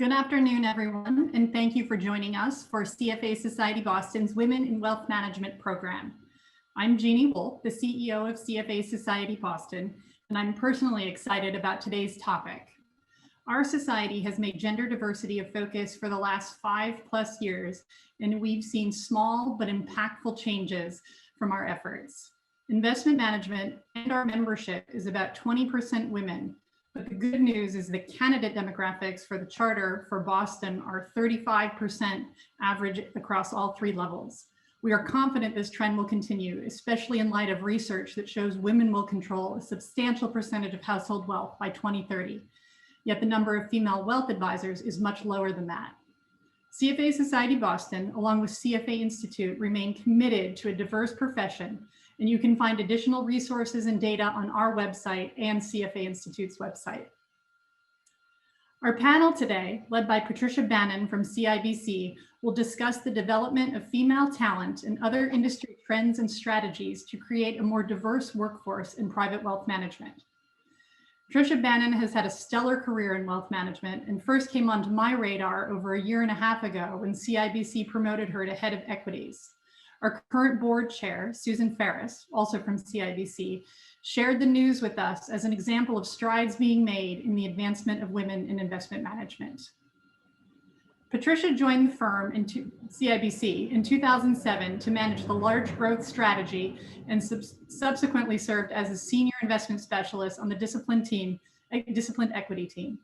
Good afternoon, everyone, and thank you for joining us for CFA Society Boston's Women in Wealth Management program. I'm Jeannie Wolf, the CEO of CFA Society Boston, and I'm personally excited about today's topic. Our society has made gender diversity a focus for the last 5+ years, and we've seen small but impactful changes from our efforts. Investment management and our membership is about 20% women, but the good news is the candidate demographics for the charter for Boston are 35% average across all 3 levels. We are confident this trend will continue, especially in light of research that shows women will control a substantial percentage of household wealth by 2030. Yet the number of female wealth advisors is much lower than that. CFA Society Boston, along with CFA Institute, remain committed to a diverse profession, and you can find additional resources and data on our website and CFA Institute's website. Our panel today, led by Patricia Bannon from CIBC, will discuss the development of female talent and other industry trends and strategies to create a more diverse workforce in private wealth management. Patricia Bannon has had a stellar career in wealth management and first came onto my radar over 1.5 years ago when CIBC promoted her to head of equities. Our current board chair, Susan Ferris, also from CIBC, shared the news with us as an example of strides being made in the advancement of women in investment management. Patricia joined the firm in CIBC in 2007 to manage the large growth strategy and subsequently served as a senior investment specialist on the disciplined equity team.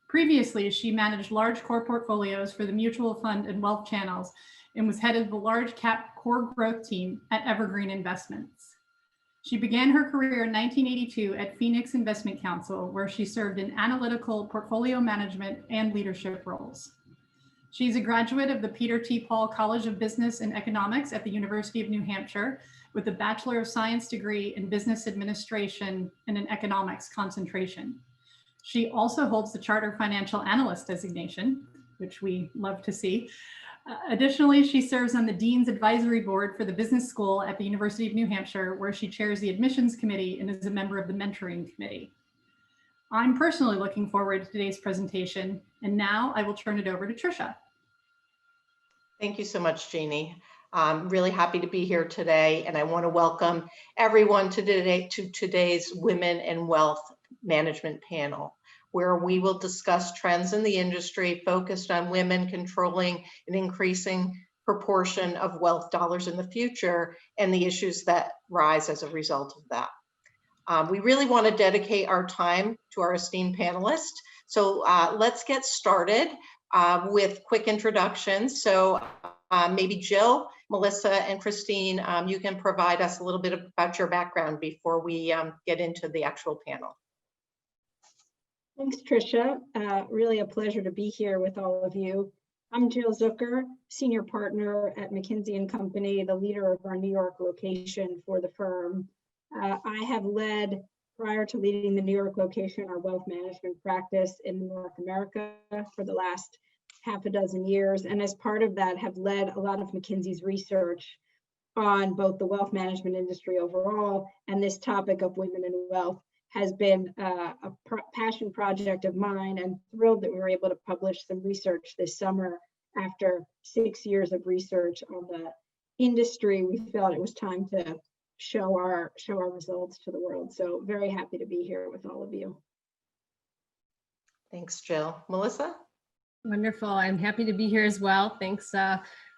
Previously, she managed large core portfolios for the mutual fund and wealth channels and was head of the large cap core growth team at Evergreen Investments. She began her career in 1982 at Phoenix Investment Council, where she served in analytical portfolio management and leadership roles. She's a graduate of the Peter T. Paul College of Business and Economics at the University of New Hampshire with a Bachelor of Science degree in Business Administration and an Economics concentration. She also holds the Chartered Financial Analyst designation, which we love to see. Additionally, she serves on the Dean's Advisory Board for the Business School at the University of New Hampshire, where she chairs the Admissions Committee and is a member of the Mentoring Committee. I'm personally looking forward to today's presentation, and now I will turn it over to Tricia. Thank you so much, Jeannie. I'm really happy to be here today, and I want to welcome everyone to today's Women in Wealth Management panel, where we will discuss trends in the industry focused on women controlling an increasing proportion of wealth dollars in the future and the issues that rise as a result of that. We really want to dedicate our time to our esteemed panelists. So let's get started with quick introductions. So maybe Jill, Melissa, and Christine, you can provide us a little bit about your background before we get into the actual panel. Thanks, Tricia. Really a pleasure to be here with all of you. I'm Jill Zucker, Senior Partner at McKinsey & Company, the leader of our New York location for the firm. I have led, prior to leading the New York location, our wealth management practice in North America for the last half a dozen years. And as part of that, have led a lot of McKinsey's research on both the wealth management industry overall and this topic of women in wealth has been a passion project of mine, and thrilled that we were able to publish some research this summer. After 6 years of research on the industry, we felt it was time to show our results to the world. So very happy to be here with all of you. Thanks, Jill. Melissa? Wonderful. I'm happy to be here as well. Thanks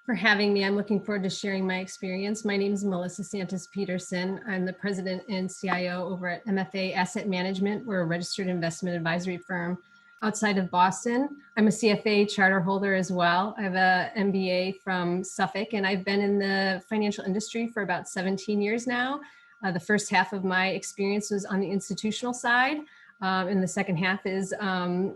for having me. I'm looking forward to sharing my experience. My name is Melissa Santis Peterson. I'm the president and CIO over at MFA Asset Management. We're a registered investment advisory firm outside of Boston. I'm a CFA charter holder as well. I have an MBA from Suffolk, and I've been in the financial industry for about 17 years now. The first half of my experience was on the institutional side, and the second half is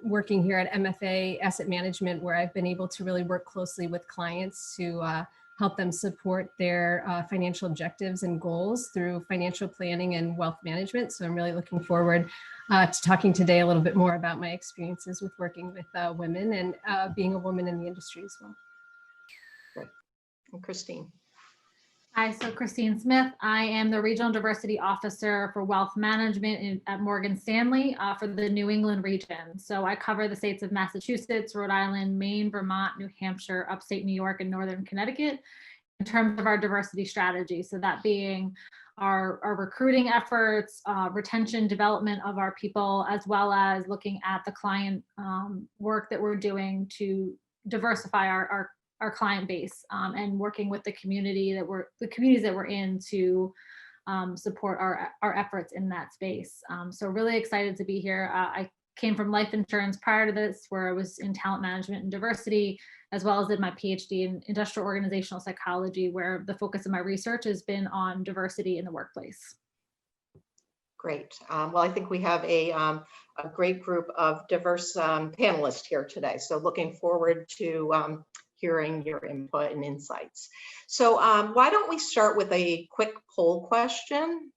working here at MFA Asset Management, where I've been able to really work closely with clients to help them support their financial objectives and goals through financial planning and wealth management. So I'm really looking forward to talking today a little bit more about my experiences with working with women and being a woman in the industry as well. Great. And Christine. Hi, so Christine Smith. I am the Regional Diversity Officer for Wealth Management at Morgan Stanley for the New England region. So I cover the states of Massachusetts, Rhode Island, Maine, Vermont, New Hampshire, upstate New York, and Northern Connecticut in terms of our diversity strategy. So that being our recruiting efforts, retention, development of our people, as well as looking at the client work that we're doing to diversify our client base and working with the communities that we're in to support our efforts in that space. So really excited to be here. I came from life insurance prior to this, where I was in talent management and diversity, as well as did my PhD in industrial organizational psychology, where the focus of my research has been on diversity in the workplace. Great. Well, I think we have a great group of diverse panelists here today. So looking forward to hearing your input and insights. So why don't we start with a quick poll question?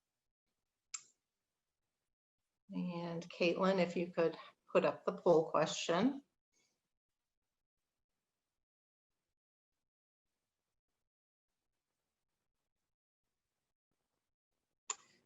And Caitlin, if you could put up the poll question.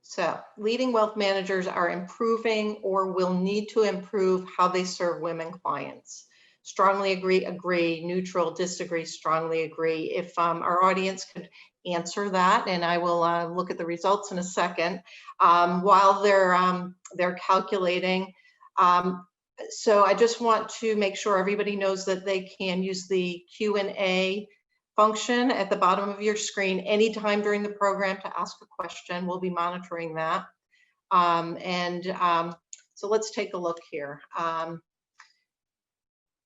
So leading wealth managers are improving or will need to improve how they serve women clients. Strongly agree, neutral, disagree, strongly agree. If our audience could answer that, and I will look at the results in a second while they're calculating. So I just want to make sure everybody knows that they can use the Q&A function at the bottom of your screen anytime during the program to ask a question. We'll be monitoring that. So let's take a look here.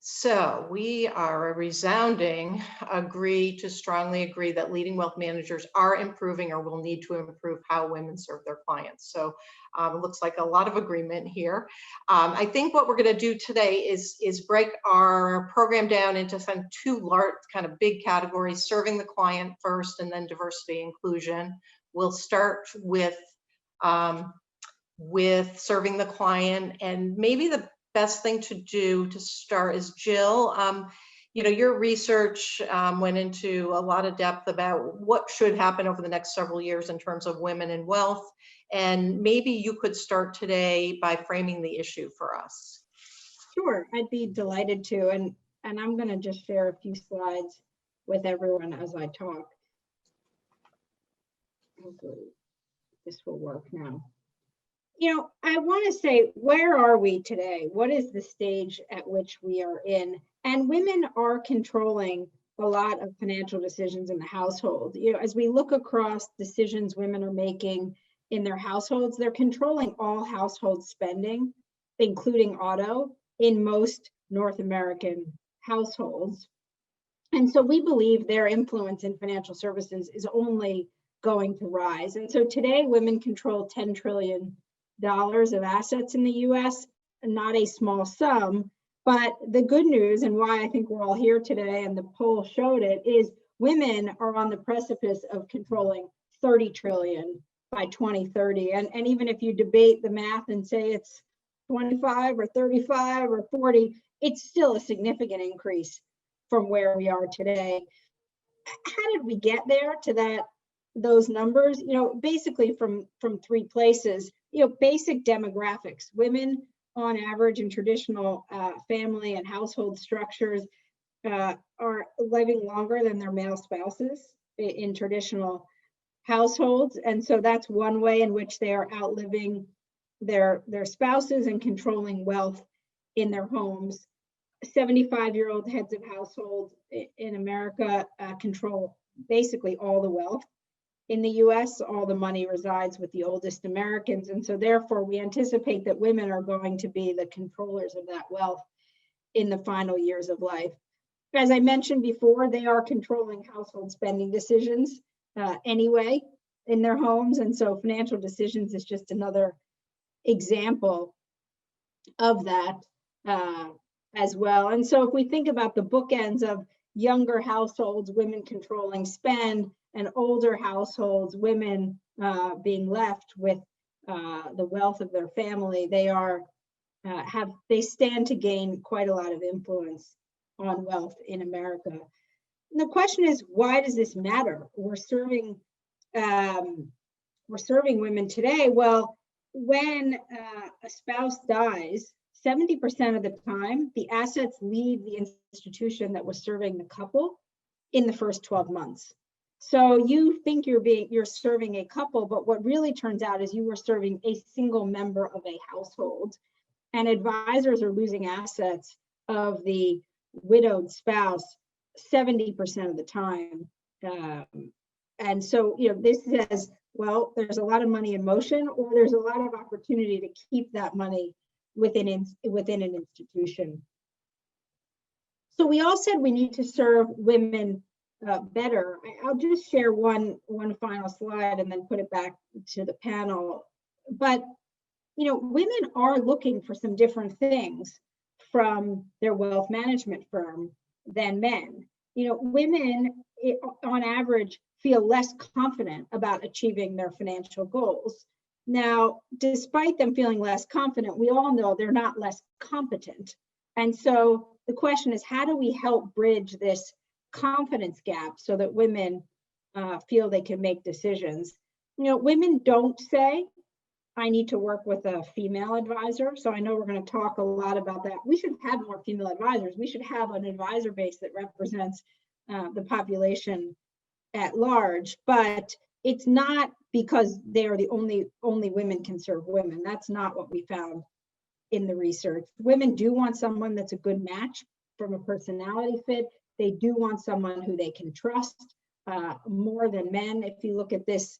So we are a resounding agree to strongly agree that leading wealth managers are improving or will need to improve how women serve their clients. So it looks like a lot of agreement here. I think what we're going to do today is break our program down into some two large kind of big categories: serving the client first, and then diversity inclusion. We'll start with serving the client, and maybe the best thing to do to start is, Jill, you know, your research went into a lot of depth about what should happen over the next several years in terms of women in wealth. And maybe you could start today by framing the issue for us. Sure, I'd be delighted to. And I'm going to just share a few slides with everyone as I talk. Hopefully this will work now. You know, I want to say, where are we today? What is the stage at which we are in? And women are controlling a lot of financial decisions in the household. You know, as we look across decisions women are making in their households, they're controlling all household spending, including auto, in most North American households. And so we believe their influence in financial services is only going to rise. And so today, women control $10 trillion of assets in the US, not a small sum. But the good news, and why I think we're all here today, and the poll showed it, is women are on the precipice of controlling 30 trillion by 2030. And even if you debate the math and say it's 25 or 35 or 40, it's still a significant increase from where we are today. How did we get there to those numbers? You know, basically from three places. You know, basic demographics. Women on average in traditional family and household structures are living longer than their male spouses in traditional households. And so that's one way in which they are outliving their spouses and controlling wealth in their homes. 75-year-old heads of households in America control basically all the wealth. In the US, all the money resides with the oldest Americans. And so therefore, we anticipate that women are going to be the controllers of that wealth in the final years of life. As I mentioned before, they are controlling household spending decisions anyway in their homes. And so financial decisions is just another example of that as well. And so if we think about the bookends of younger households, women controlling spend, and older households, women being left with the wealth of their family, they stand to gain quite a lot of influence on wealth in America. And the question is, why does this matter? We're serving we're serving women today. Well, when a spouse dies, 70% of the time, the assets leave the institution that was serving the couple in the first 12 months. So you think you're serving a couple, but what really turns out is you were serving a single member of a household. And advisors are losing assets of the widowed spouse 70% of the time. And so, this says, well, there's a lot of money in motion, or there's a lot of opportunity to keep that money within an institution. So we all said we need to serve women better. I'll just share one final slide and then put it back to the panel. But women are looking for some different things from their wealth management firm than men. Women on average feel less confident about achieving their financial goals. Now, despite them feeling less confident, we all know they're not less competent. And so the question is, how do we help bridge this confidence gap so that women feel they can make decisions? Women don't say, I need to work with a female advisor. So I know we're going to talk a lot about that. We should have more female advisors. We should have an advisor base that represents the population at large, but it's not because they are the only women can serve women. That's not what we found in the research. Women do want someone that's a good match from a personality fit. They do want someone who they can trust more than men, if you look at this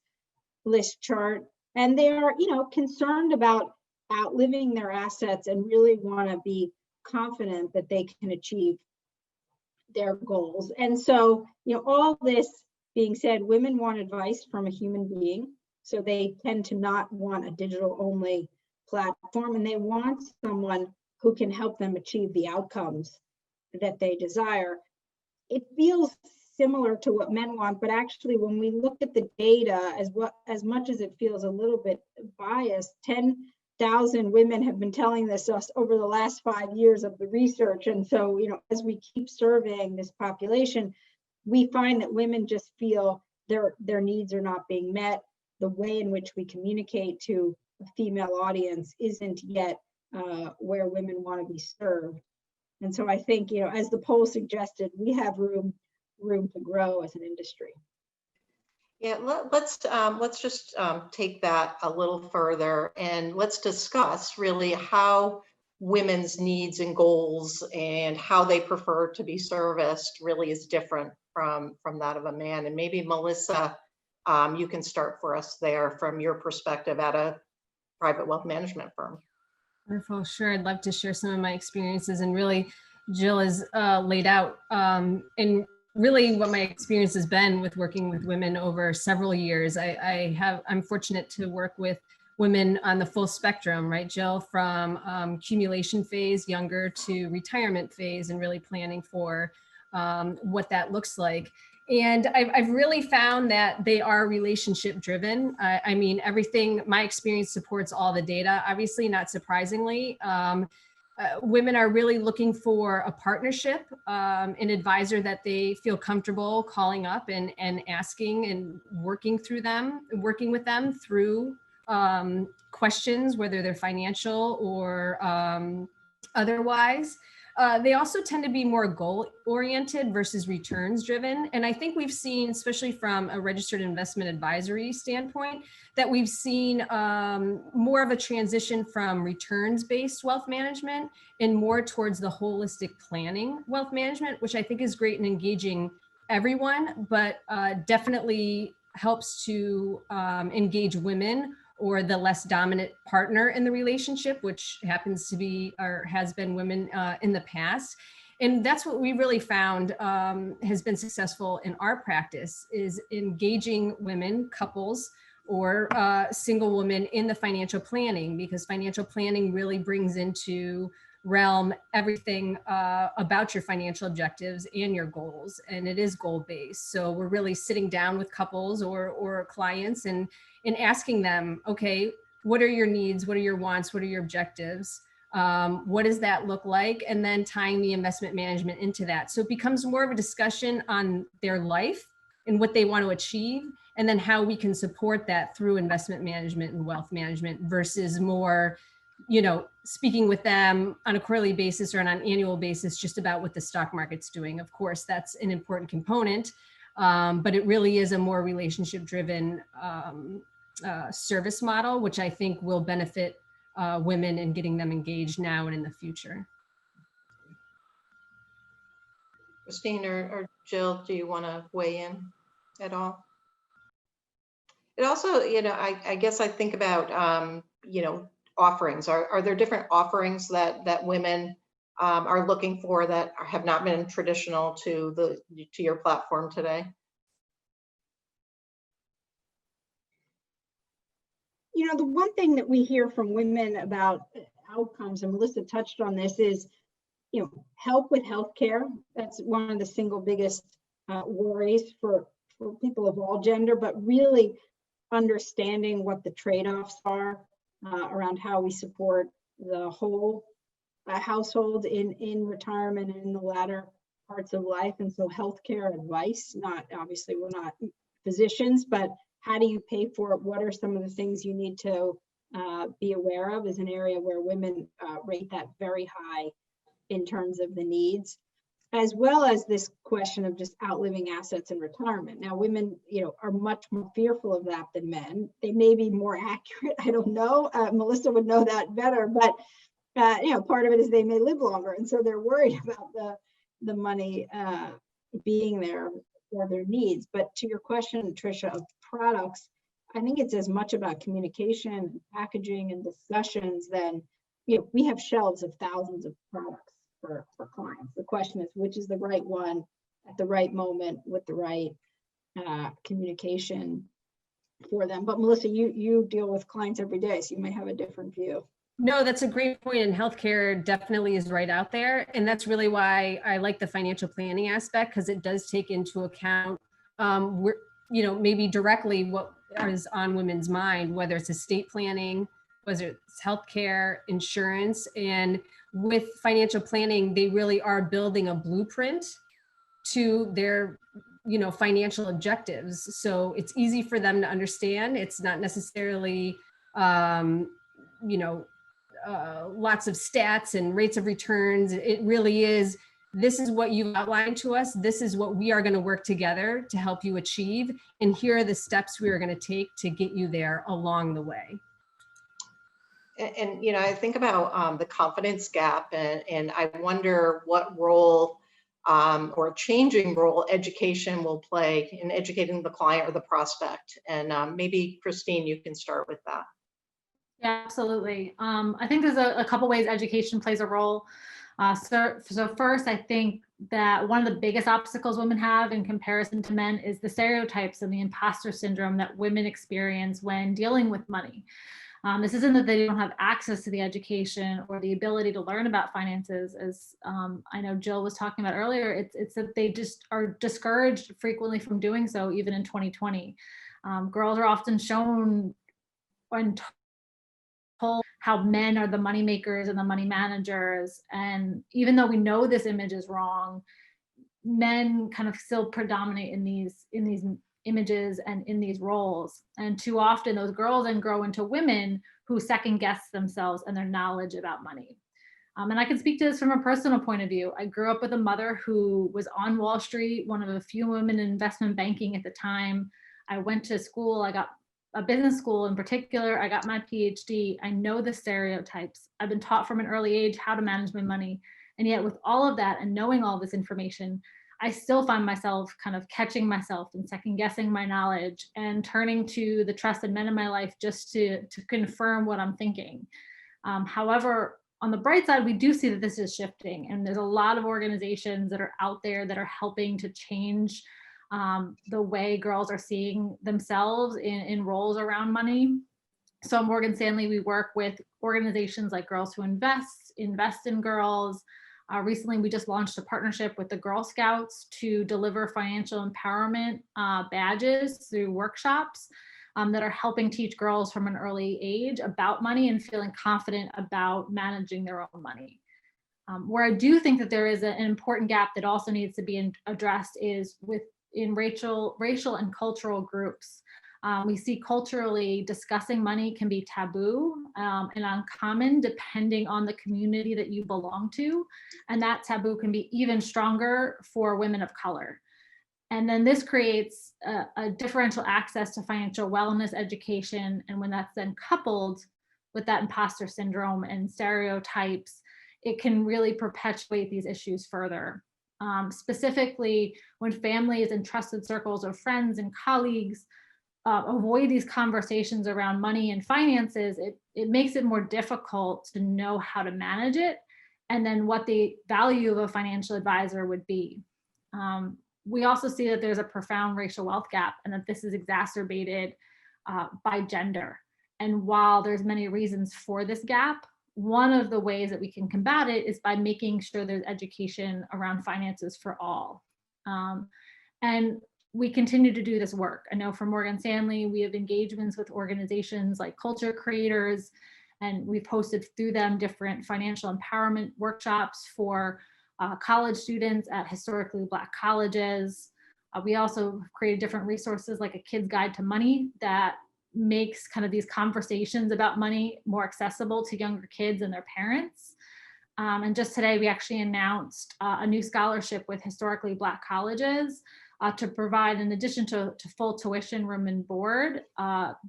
list chart. And they are, concerned about outliving their assets and really want to be confident that they can achieve their goals. And so, all this being said, women want advice from a human being. So they tend to not want a digital only platform, and they want someone who can help them achieve the outcomes that they desire. It feels similar to what men want, but actually when we look at the data, as much as it feels a little bit biased, 10,000 women have been telling this us over the last 5 years of the research. And so, as we keep surveying this population, we find that women just feel their needs are not being met. The way in which we communicate to a female audience isn't yet where women want to be served. And so I think, as the poll suggested, we have room to grow as an industry. Yeah, let's just take that a little further, and let's discuss really how women's needs and goals and how they prefer to be serviced really is different from that of a man. And maybe Melissa, you can start for us there from your perspective at a private wealth management firm. Wonderful. Sure. I'd love to share some of my experiences, and really Jill has laid out and really what my experience has been with working with women over several years. I'm fortunate to work with women on the full spectrum, right, Jill, from accumulation phase, younger, to retirement phase, and really planning for what that looks like. And I've really found that they are relationship driven. I mean, everything, my experience supports all the data, obviously, not surprisingly. Women are really looking for a partnership, an advisor that they feel comfortable calling up and asking and working with them through questions, whether they're financial or otherwise. They also tend to be more goal-oriented versus returns-driven. And I think we've seen, especially from a registered investment advisory standpoint, that we've seen more of a transition from returns-based wealth management and more towards the holistic planning wealth management, which I think is great in engaging everyone, but definitely helps to engage women or the less dominant partner in the relationship, which happens to be or has been women in the past. And that's what we really found has been successful in our practice, is engaging women, couples, or single women in the financial planning, because financial planning really brings into realm everything about your financial objectives and your goals, and it is goal-based. So we're really sitting down with couples or clients and asking them, okay, what are your needs? What are your wants? What are your objectives? What does that look like? And then tying the investment management into that. So it becomes more of a discussion on their life and what they want to achieve. and then how we can support that through investment management and wealth management versus more, speaking with them on a quarterly basis or on an annual basis, just about what the stock market's doing. Of course, that's an important component, but it really is a more relationship-driven service model, which I think will benefit women in getting them engaged now and in the future. Christine or Jill, do you want to weigh in at all? It also, I guess I think about, offerings. Are there different offerings that women are looking for that have not been traditional to your platform today? The one thing that we hear from women about outcomes, and Melissa touched on this, is help with healthcare. That's one of the single biggest worries for people of all gender, but really understanding what the trade-offs are around how we support the whole household in retirement and in the latter parts of life. And so healthcare advice, obviously we're not physicians, but how do you pay for it? What are some of the things you need to be aware of, is an area where women rate that very high in terms of the needs, as well as this question of just outliving assets in retirement. Now, women, are much more fearful of that than men. They may be more accurate. I don't know. Melissa would know that better, but part of it is they may live longer, and so they're worried about the money being there for their needs. But to your question, Tricia, of products, I think it's as much about communication, packaging, and discussions than, we have shelves of thousands of products for clients. The question is, which is the right one at the right moment with the right communication for them. But Melissa, you deal with clients every day, so you might have a different view. No, that's a great point. And healthcare definitely is right out there. And that's really why I like the financial planning aspect, because it does take into account, maybe directly what is on women's mind, whether it's estate planning, whether it's healthcare, insurance. And with financial planning, they really are building a blueprint to their financial objectives. So it's easy for them to understand. It's not necessarily lots of stats and rates of returns. It really is, this is what you've outlined to us. This is what we are going to work together to help you achieve. And here are the steps we are going to take to get you there along the way. And I think about the confidence gap, and I wonder what role or changing role education will play in educating the client or the prospect. And maybe Christine, you can start with that. Yeah, absolutely. I think there's a couple ways education plays a role. So first, I think that one of the biggest obstacles women have in comparison to men is the stereotypes and the imposter syndrome that women experience when dealing with money. This isn't that they don't have access to the education or the ability to learn about finances, as I know Jill was talking about earlier. It's that they just are discouraged frequently from doing so, even in 2020. Girls are often shown and told how men are the money makers and the money managers. And even though we know this image is wrong, men kind of still predominate in these images and in these roles. And too often those girls then grow into women who second guess themselves and their knowledge about money. And I can speak to this from a personal point of view. I grew up with a mother who was on Wall Street, one of a few women in investment banking at the time. I went to school, I got a business school in particular, I got my PhD. I know the stereotypes. I've been taught from an early age how to manage my money. And yet with all of that and knowing all this information, I still find myself kind of catching myself and second guessing my knowledge and turning to the trusted men in my life just to confirm what I'm thinking. However, on the bright side, we do see that this is shifting, and there's a lot of organizations that are out there that are helping to change the way girls are seeing themselves in roles around money. So at Morgan Stanley, we work with organizations like Girls Who Invest in Girls. Recently, we just launched a partnership with the Girl Scouts to deliver financial empowerment badges through workshops that are helping teach girls from an early age about money and feeling confident about managing their own money. Where I do think that there is an important gap that also needs to be addressed is with in racial and cultural groups. We see culturally discussing money can be taboo and uncommon depending on the community that you belong to. And that taboo can be even stronger for women of color. And then this creates a differential access to financial wellness education. And when that's then coupled with that imposter syndrome and stereotypes, it can really perpetuate these issues further. Specifically, when families and trusted circles of friends and colleagues avoid these conversations around money and finances, it makes it more difficult to know how to manage it and then what the value of a financial advisor would be. We also see that there's a profound racial wealth gap and that this is exacerbated by gender. And while there's many reasons for this gap, one of the ways that we can combat it is by making sure there's education around finances for all. And we continue to do this work. I know for Morgan Stanley, we have engagements with organizations like Culture Creators, and we've hosted through them different financial empowerment workshops for college students at historically Black colleges. We also created different resources like a Kid's Guide to Money that makes kind of these conversations about money more accessible to younger kids and their parents. And just today, we actually announced a new scholarship with historically Black colleges to provide, in addition to full tuition, room and board,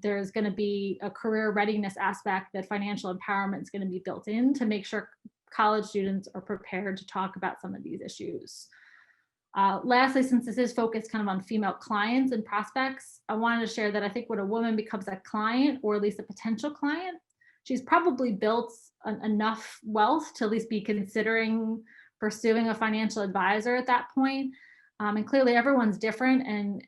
there's going to be a career readiness aspect that financial empowerment is going to be built in to make sure college students are prepared to talk about some of these issues. Lastly, since this is focused kind of on female clients and prospects, I wanted to share that I think when a woman becomes a client, or at least a potential client, she's probably built enough wealth to at least be considering pursuing a financial advisor at that point. And clearly everyone's different, and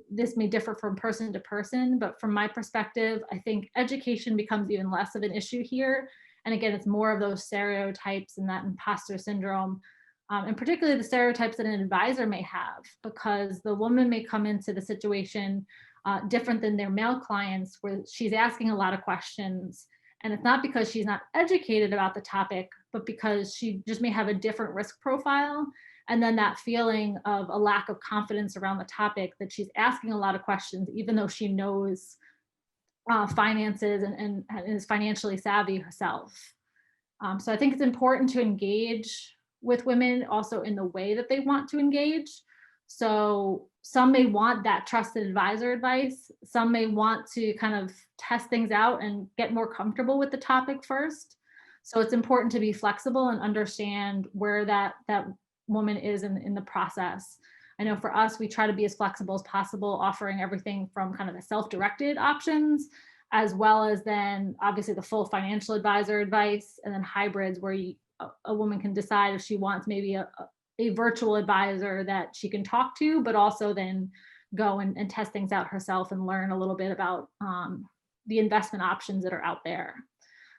this may differ from person to person, but from my perspective, I think education becomes even less of an issue here. And again, it's more of those stereotypes and that imposter syndrome, and particularly the stereotypes that an advisor may have, because the woman may come into the situation different than their male clients, where she's asking a lot of questions. And it's not because she's not educated about the topic, but because she just may have a different risk profile. And then that feeling of a lack of confidence around the topic, that she's asking a lot of questions, even though she knows finances and is financially savvy herself. So I think it's important to engage with women also in the way that they want to engage. So some may want that trusted advisor advice. Some may want to kind of test things out and get more comfortable with the topic first. So it's important to be flexible and understand where that woman is in the process. I know for us, we try to be as flexible as possible, offering everything from kind of the self-directed options, as well as then obviously the full financial advisor advice, and then hybrids where a woman can decide if she wants maybe a virtual advisor that she can talk to, but also then go and test things out herself and learn a little bit about the investment options that are out there.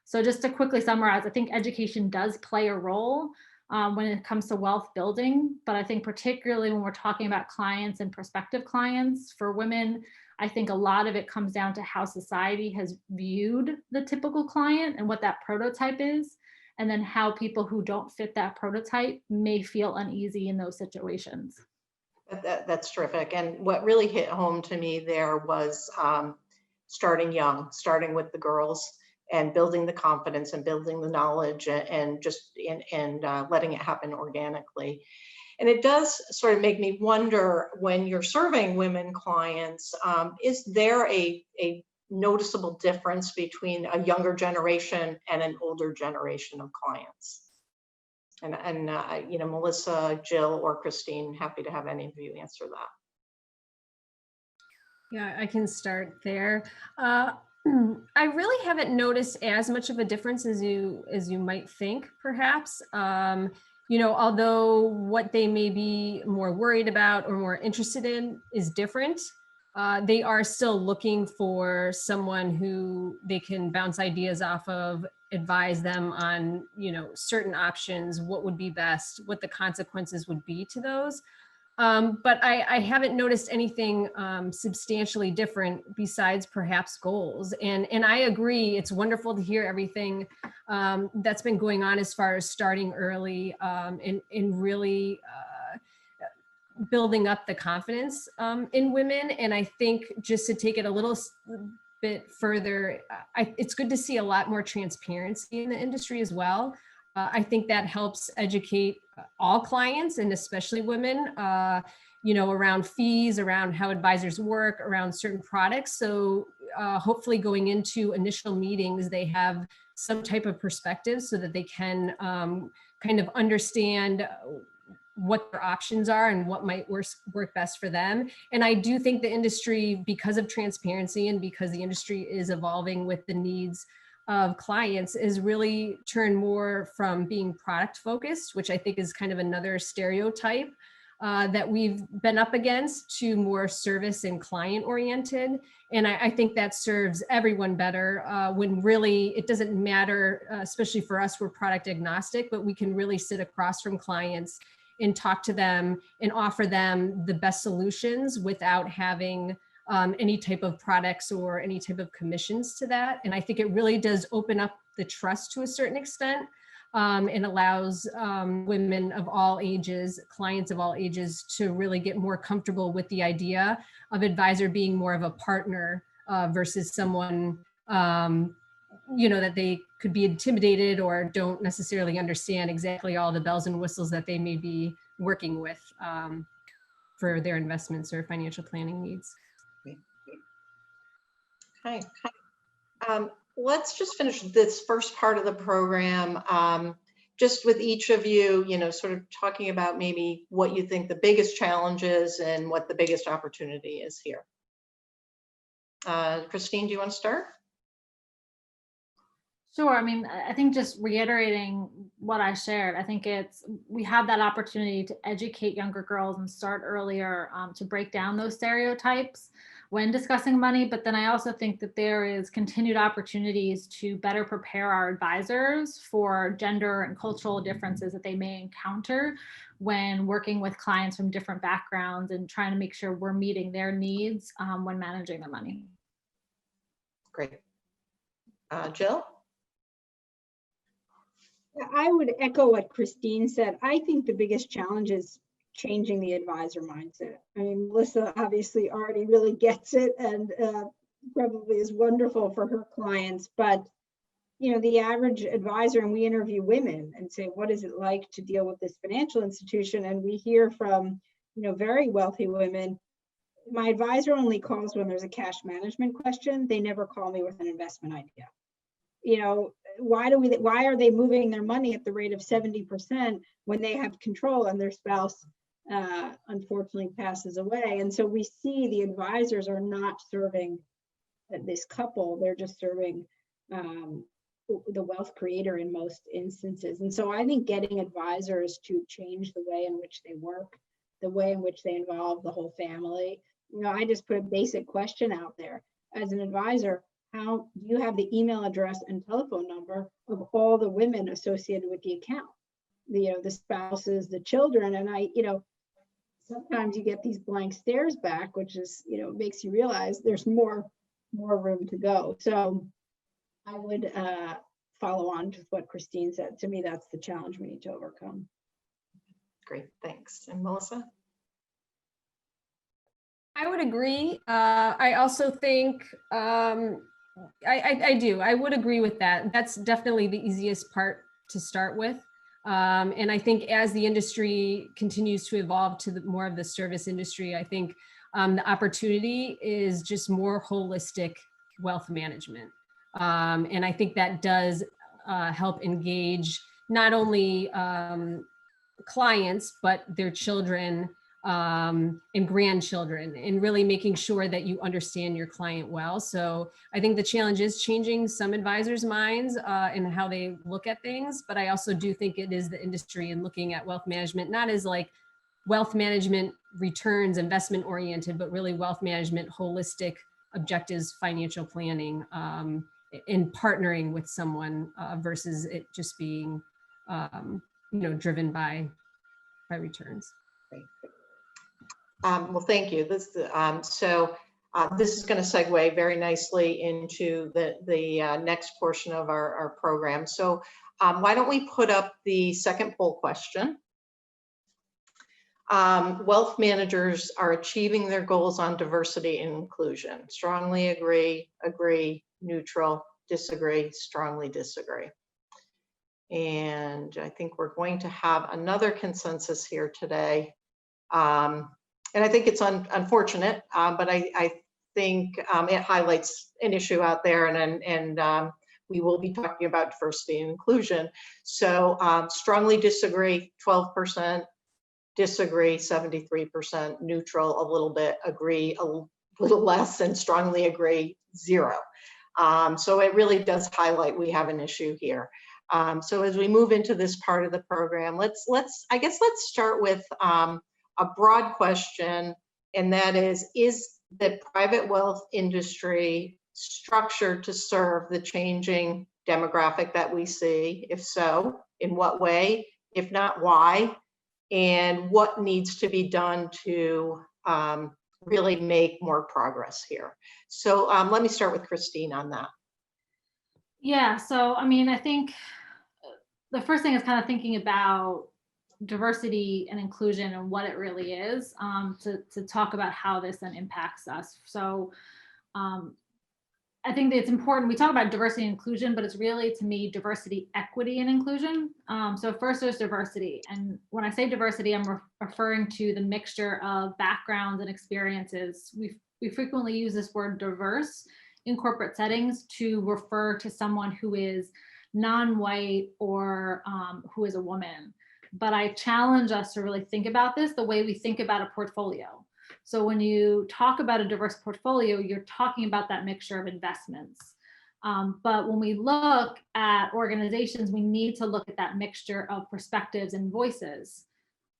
So just to quickly summarize, I think education does play a role when it comes to wealth building, but I think particularly when we're talking about clients and prospective clients for women, I think a lot of it comes down to how society has viewed the typical client and what that prototype is, and then how people who don't fit that prototype may feel uneasy in those situations. That's terrific. And what really hit home to me there was starting young, starting with the girls, and building the confidence and building the knowledge and just letting it happen organically. And it does sort of make me wonder, when you're serving women clients, is there a noticeable difference between a younger generation and an older generation of clients? And you know, Melissa, Jill, or Christine, happy to have any of you answer that. Yeah, I can start there. I really haven't noticed as much of a difference as you might think, perhaps. You know, although what they may be more worried about or more interested in is different, they are still looking for someone who they can bounce ideas off of, advise them on, you know, certain options, what would be best, what the consequences would be to those. But I haven't noticed anything substantially different besides perhaps goals. And I agree, it's wonderful to hear everything that's been going on as far as starting early and really building up the confidence in women. And I think just to take it a little bit further, it's good to see a lot more transparency in the industry as well. I think that helps educate all clients, and especially women, around fees, around how advisors work, around certain products. So hopefully going into initial meetings, they have some type of perspective so that they can kind of understand what their options are and what might work best for them. And I do think the industry, because of transparency and because the industry is evolving with the needs of clients, is really turned more from being product focused, which I think is kind of another stereotype that we've been up against, to more service and client oriented. And I think that serves everyone better when really it doesn't matter, especially for us, we're product agnostic, but we can really sit across from clients and talk to them and offer them the best solutions without having any type of products or any type of commissions to that. And I think it really does open up the trust to a certain extent, and allows women of all ages, clients of all ages, to really get more comfortable with the idea of advisor being more of a partner versus someone that they could be intimidated or don't necessarily understand exactly all the bells and whistles that they may be working with for their investments or financial planning needs. Okay. Let's just finish this first part of the program, just with each of you, sort of talking about maybe what you think the biggest challenge is and what the biggest opportunity is here. Christine, do you want to start? Sure. I mean, I think just reiterating what I shared, I think we have that opportunity to educate younger girls and start earlier to break down those stereotypes when discussing money. But then I also think that there is continued opportunities to better prepare our advisors for gender and cultural differences that they may encounter when working with clients from different backgrounds and trying to make sure we're meeting their needs when managing their money. Great. Jill? I would echo what Christine said. I think the biggest challenge is changing the advisor mindset. I mean, Melissa obviously already really gets it and probably is wonderful for her clients, but the average advisor, and we interview women and say, what is it like to deal with this financial institution? And we hear from, very wealthy women, my advisor only calls when there's a cash management question. They never call me with an investment idea. Why are they moving their money at the rate of 70% when they have control and their spouse unfortunately passes away? And so we see the advisors are not serving this couple, they're just serving the wealth creator in most instances. And so I think getting advisors to change the way in which they work, the way in which they involve the whole family. I just put a basic question out there. As an advisor, how do you have the email address and telephone number of all the women associated with the account? The spouses, the children, and sometimes you get these blank stares back, which is, makes you realize there's more room to go. So I would follow on to what Christine said. To me, that's the challenge we need to overcome. Great, thanks. And Melissa? I would agree. I also think I do. I would agree with that. That's definitely the easiest part to start with. And I think as the industry continues to evolve to more of the service industry, I think the opportunity is just more holistic wealth management. And I think that does help engage not only clients, but their children and grandchildren, and really making sure that you understand your client well. So I think the challenge is changing some advisors' minds and how they look at things. But I also do think it is the industry and looking at wealth management, not as like wealth management returns, investment oriented, but really wealth management, holistic objectives, financial planning, in partnering with someone versus it just being, driven by returns. Great. Well, thank you. This is going to segue very nicely into the next portion of our program. So why don't we put up the second poll question? Wealth managers are achieving their goals on diversity and inclusion. Strongly agree, agree, neutral, disagree, strongly disagree. And I think we're going to have another consensus here today. And I think it's unfortunate, but I think it highlights an issue out there, and we will be talking about diversity and inclusion. So strongly disagree, 12%, disagree, 73%, neutral, a little bit, agree, a little less, and strongly agree, 0. So it really does highlight we have an issue here. So as we move into this part of the program, let's start with a broad question, and that is the private wealth industry structured to serve the changing demographic that we see? If so, in what way? If not, why? And what needs to be done to really make more progress here? So let me start with Christine on that. Yeah, so I mean, I think the first thing is kind of thinking about diversity and inclusion and what it really is, to talk about how this then impacts us. So I think that it's important, we talk about diversity and inclusion, but it's really, to me, diversity, equity, and inclusion. So first there's diversity. And when I say diversity, I'm referring to the mixture of backgrounds and experiences. We frequently use this word diverse in corporate settings to refer to someone who is non-white or who is a woman. But I challenge us to really think about this the way we think about a portfolio. So when you talk about a diverse portfolio, you're talking about that mixture of investments. But when we look at organizations, we need to look at that mixture of perspectives and voices.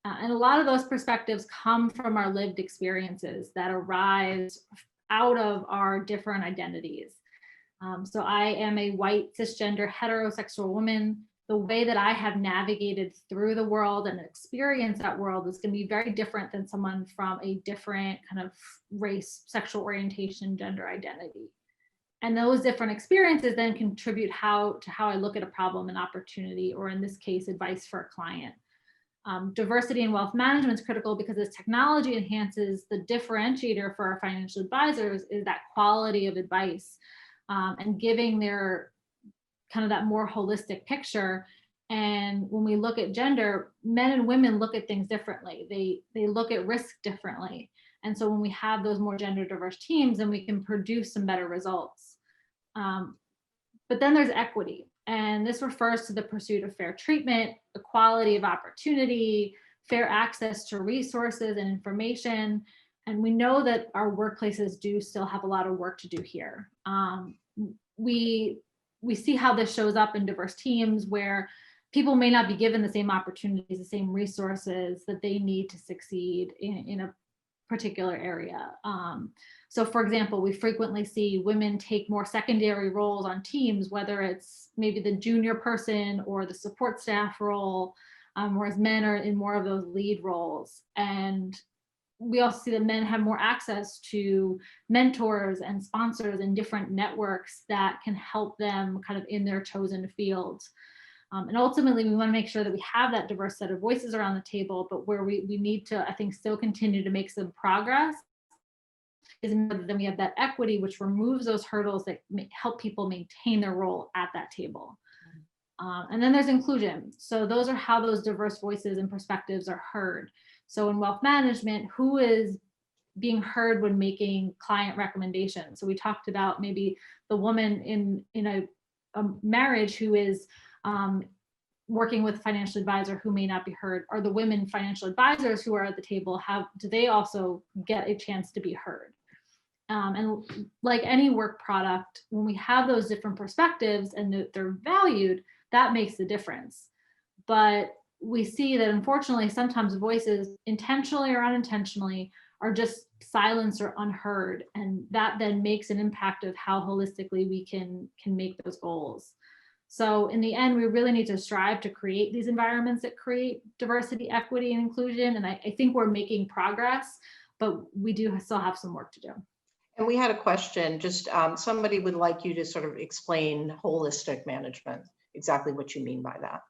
And a lot of those perspectives come from our lived experiences that arise out of our different identities. So I am a white, cisgender, heterosexual woman. The way that I have navigated through the world and experienced that world is going to be very different than someone from a different kind of race, sexual orientation, gender identity. And those different experiences then contribute to how I look at a problem and opportunity, or in this case, advice for a client. Diversity in wealth management is critical because as technology enhances, the differentiator for our financial advisors is that quality of advice, and giving their kind of that more holistic picture. And when we look at gender, men and women look at things differently. They look at risk differently. And so when we have those more gender diverse teams, then we can produce some better results. But then there's equity. And this refers to the pursuit of fair treatment, equality of opportunity, fair access to resources and information. And we know that our workplaces do still have a lot of work to do here. We see how this shows up in diverse teams where people may not be given the same opportunities, the same resources that they need to succeed in a particular area. So for example, we frequently see women take more secondary roles on teams, whether it's maybe the junior person or the support staff role, whereas men are in more of those lead roles. And we also see that men have more access to mentors and sponsors and different networks that can help them kind of in their chosen fields. And ultimately, we want to make sure that we have that diverse set of voices around the table, but where we need to, I think, still continue to make some progress is then we have that equity, which removes those hurdles that help people maintain their role at that table. And then there's inclusion. So those are how those diverse voices and perspectives are heard. So in wealth management, who is being heard when making client recommendations? So we talked about maybe the woman in a marriage who is working with a financial advisor who may not be heard, or the women financial advisors who are at the table, do they also get a chance to be heard? And like any work product, when we have those different perspectives and they're valued, that makes the difference. But we see that unfortunately, sometimes voices intentionally or unintentionally are just silenced or unheard. And that then makes an impact of how holistically we can make those goals. So in the end, we really need to strive to create these environments that create diversity, equity, and inclusion. And I think we're making progress, but we do still have some work to do. And we had a question, just somebody would like you to sort of explain holistic management, exactly what you mean by that.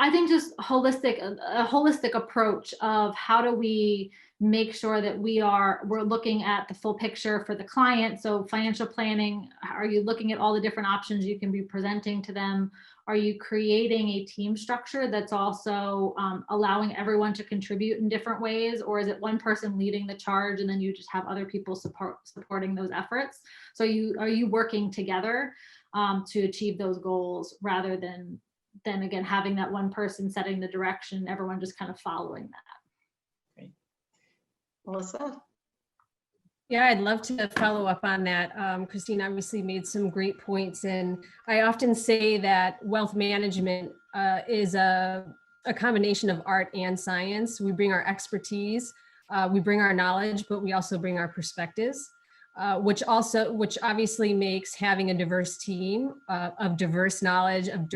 I think just a holistic approach of how do we make sure that we're looking at the full picture for the client. So financial planning, are you looking at all the different options you can be presenting to them? Are you creating a team structure that's also allowing everyone to contribute in different ways? Or is it one person leading the charge and then you just have other people supporting those efforts? So are you working together to achieve those goals rather than again, having that one person setting the direction, everyone just kind of following that. Great. Melissa? Yeah, I'd love to follow up on that. Christine obviously made some great points, and I often say that wealth management is a combination of art and science. We bring our expertise, we bring our knowledge, but we also bring our perspectives. Which obviously makes having a diverse team of diverse knowledge, of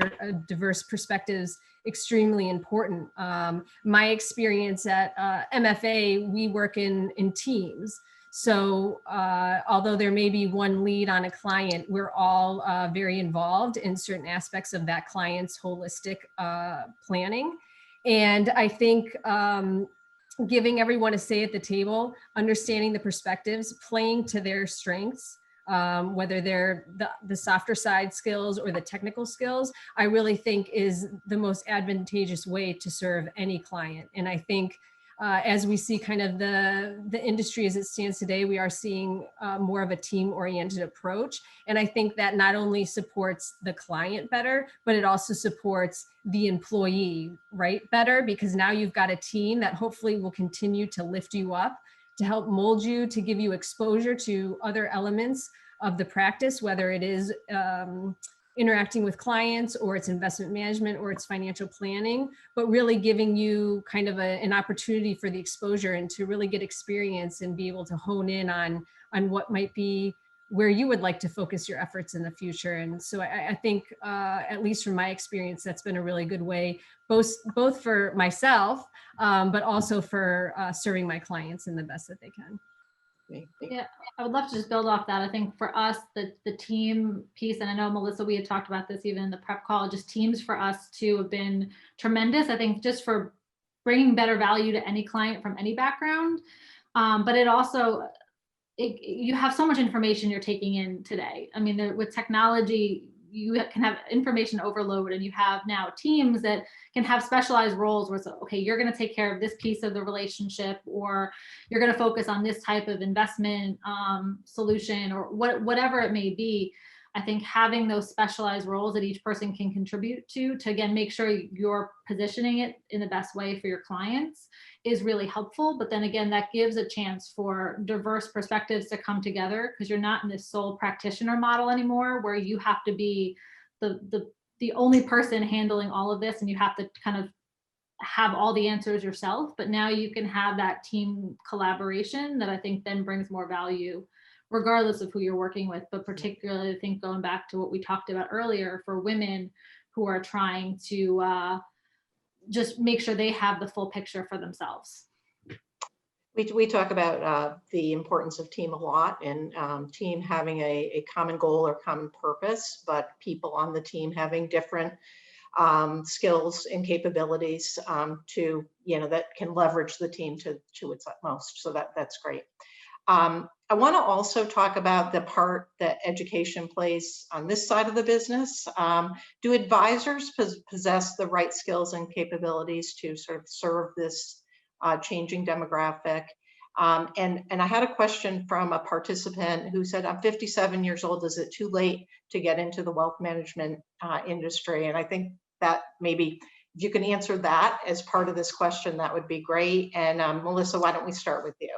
diverse perspectives extremely important. My experience at MFA, we work in teams. So although there may be one lead on a client, we're all very involved in certain aspects of that client's holistic planning. And I think giving everyone a say at the table, understanding the perspectives, playing to their strengths, whether they're the softer side skills or the technical skills, I really think is the most advantageous way to serve any client. And I think as we see kind of the industry as it stands today, we are seeing more of a team-oriented approach. And I think that not only supports the client better, but it also supports the employee, right, better, because now you've got a team that hopefully will continue to lift you up, to help mold you, to give you exposure to other elements of the practice, whether it is interacting with clients or it's investment management or it's financial planning, but really giving you kind of an opportunity for the exposure and to really get experience and be able to hone in on what might be where you would like to focus your efforts in the future. And so I think, at least from my experience, that's been a really good way, both for myself, but also for serving my clients in the best that they can. Yeah, I would love to just build off that. I think for us, the team piece, and I know Melissa, we had talked about this even in the prep call, just teams for us too have been tremendous. I think just for bringing better value to any client from any background. But it also, you have so much information you're taking in today. I mean, with technology, you can have information overload, and you have now teams that can have specialized roles where it's okay, you're going to take care of this piece of the relationship, or you're going to focus on this type of investment solution, or whatever it may be. I think having those specialized roles that each person can contribute to again, make sure you're positioning it in the best way for your clients is really helpful. But then again, that gives a chance for diverse perspectives to come together, because you're not in this sole practitioner model anymore, where you have to be the only person handling all of this, and you have to kind of have all the answers yourself. But now you can have that team collaboration that I think then brings more value, regardless of who you're working with. But particularly, I think going back to what we talked about earlier, for women who are trying to just make sure they have the full picture for themselves. We talk about the importance of team a lot, and team having a common goal or common purpose, but people on the team having different skills and capabilities to, that can leverage the team to its utmost. So that's great. I want to also talk about the part that education plays on this side of the business. Do advisors possess the right skills and capabilities to sort of serve this changing demographic? And I had a question from a participant who said, I'm 57 years old. Is it too late to get into the wealth management industry? And I think that maybe if you can answer that as part of this question, that would be great. And Melissa, why don't we start with you?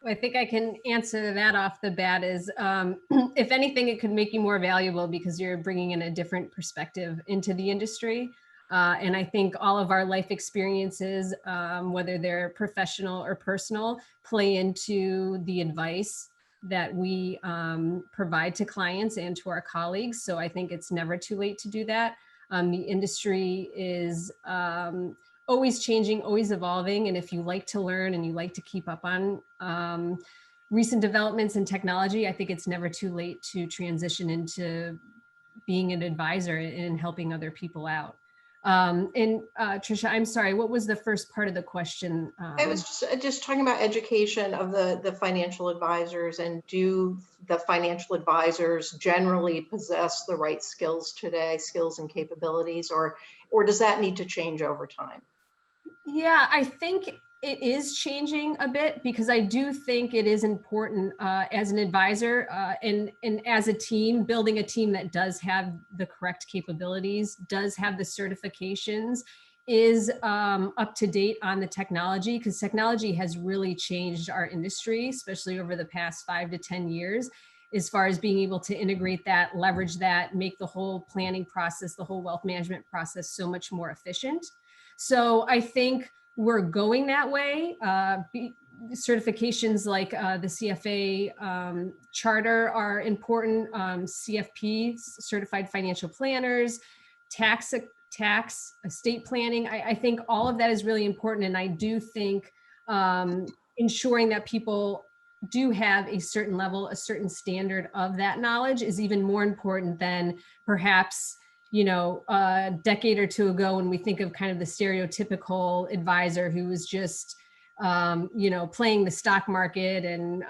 I think I can answer that off the bat is, if anything, it could make you more valuable because you're bringing in a different perspective into the industry. And I think all of our life experiences, whether they're professional or personal, play into the advice that we provide to clients and to our colleagues. So I think it's never too late to do that. The industry is always changing, always evolving. And if you like to learn and you like to keep up on recent developments in technology, I think it's never too late to transition into being an advisor and helping other people out. Tricia, I'm sorry, what was the first part of the question? I was just talking about education of the financial advisors, and do the financial advisors generally possess the right skills today, skills and capabilities, or does that need to change over time? Yeah, I think it is changing a bit, because I do think it is important as an advisor and as a team, building a team that does have the correct capabilities, does have the certifications, is up to date on the technology, because technology has really changed our industry, especially over the past 5 to 10 years, as far as being able to integrate that, leverage that, make the whole planning process, the whole wealth management process so much more efficient. So I think we're going that way. Certifications like the CFA charter are important. CFP, certified financial planners, tax estate planning. I think all of that is really important. And I do think ensuring that people do have a certain level, a certain standard of that knowledge is even more important than perhaps, you know, a decade or two ago, when we think of kind of the stereotypical advisor who was just, you know, playing the stock market and,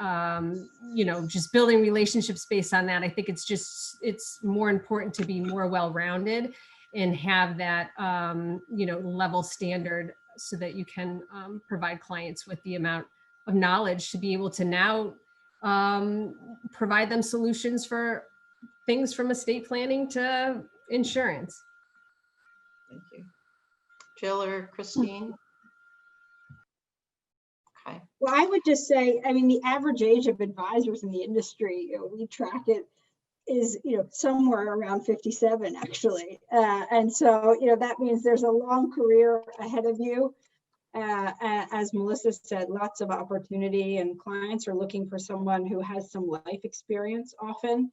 you know, just building relationships based on that. I think it's more important to be more well-rounded and have that, you know, level standard, so that you can provide clients with the amount of knowledge to be able to now provide them solutions for things from estate planning to insurance. Thank you. Jill or Christine? Okay. Well, I would just say, I mean, the average age of advisors in the industry, you know, we track it, is, you know, somewhere around 57 actually. And so, you know, that means there's a long career ahead of you. As Melissa said, lots of opportunity, and clients are looking for someone who has some life experience often.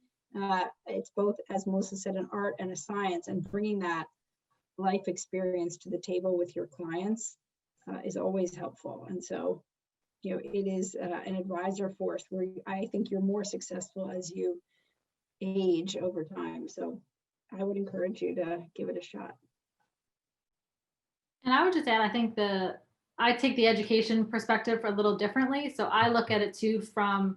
It's both, as Melissa said, an art and a science, and bringing that life experience to the table with your clients is always helpful. And so, you know, it is an advisor force where I think you're more successful as you age over time. So I would encourage you to give it a shot. And I would just add, I think I take the education perspective a little differently. So I look at it too from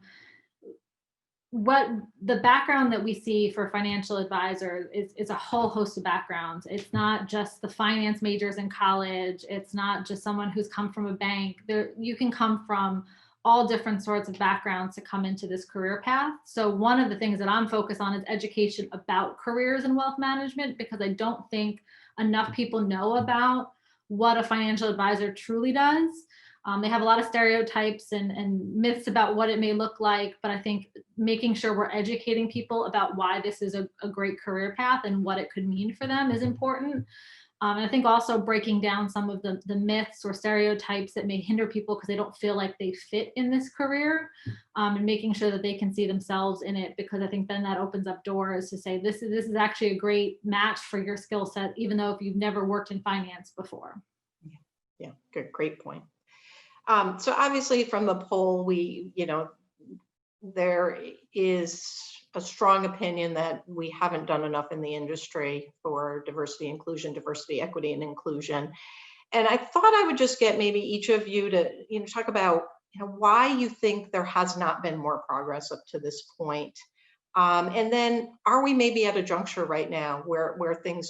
what the background that we see for financial advisors is a whole host of backgrounds. It's not just the finance majors in college. It's not just someone who's come from a bank. You can come from all different sorts of backgrounds to come into this career path. So one of the things that I'm focused on is education about careers in wealth management, because I don't think enough people know about what a financial advisor truly does. They have a lot of stereotypes and myths about what it may look like, but I think making sure we're educating people about why this is a great career path and what it could mean for them is important. And I think also breaking down some of the myths or stereotypes that may hinder people because they don't feel like they fit in this career, and making sure that they can see themselves in it, because I think then that opens up doors to say, this is actually a great match for your skill set, even though if you've never worked in finance before. Yeah, good, great point. So obviously from the poll, there is a strong opinion that we haven't done enough in the industry for diversity, inclusion, diversity, equity, and inclusion. And I thought I would just get maybe each of you to, talk about, why you think there has not been more progress up to this point. And then are we maybe at a juncture right now where things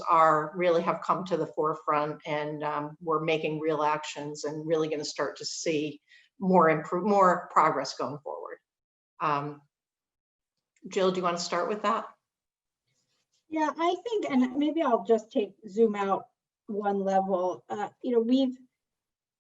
really have come to the forefront, and we're making real actions and really going to start to see more progress going forward? Jill, do you want to start with that? Yeah, I think, and maybe I'll just zoom out one level. We've,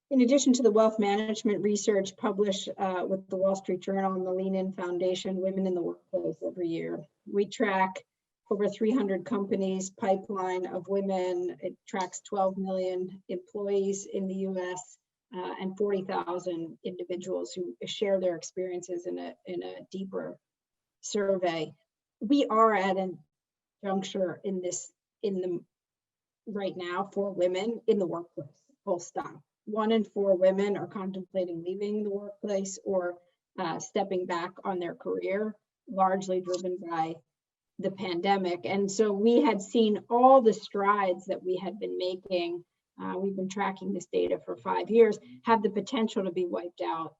in addition to the wealth management research published with the Wall Street Journal and the Lean In Foundation, Women in the Workplace every year, we track over 300 companies' pipeline of women. It tracks 12 million employees in the US and 40,000 individuals who share their experiences in a deeper survey. We are at a juncture right now for women in the workplace, full stop. 1 in 4 women are contemplating leaving the workplace or stepping back on their career, largely driven by the pandemic. And so we had seen all the strides that we had been making. We've been tracking this data for 5 years, have the potential to be wiped out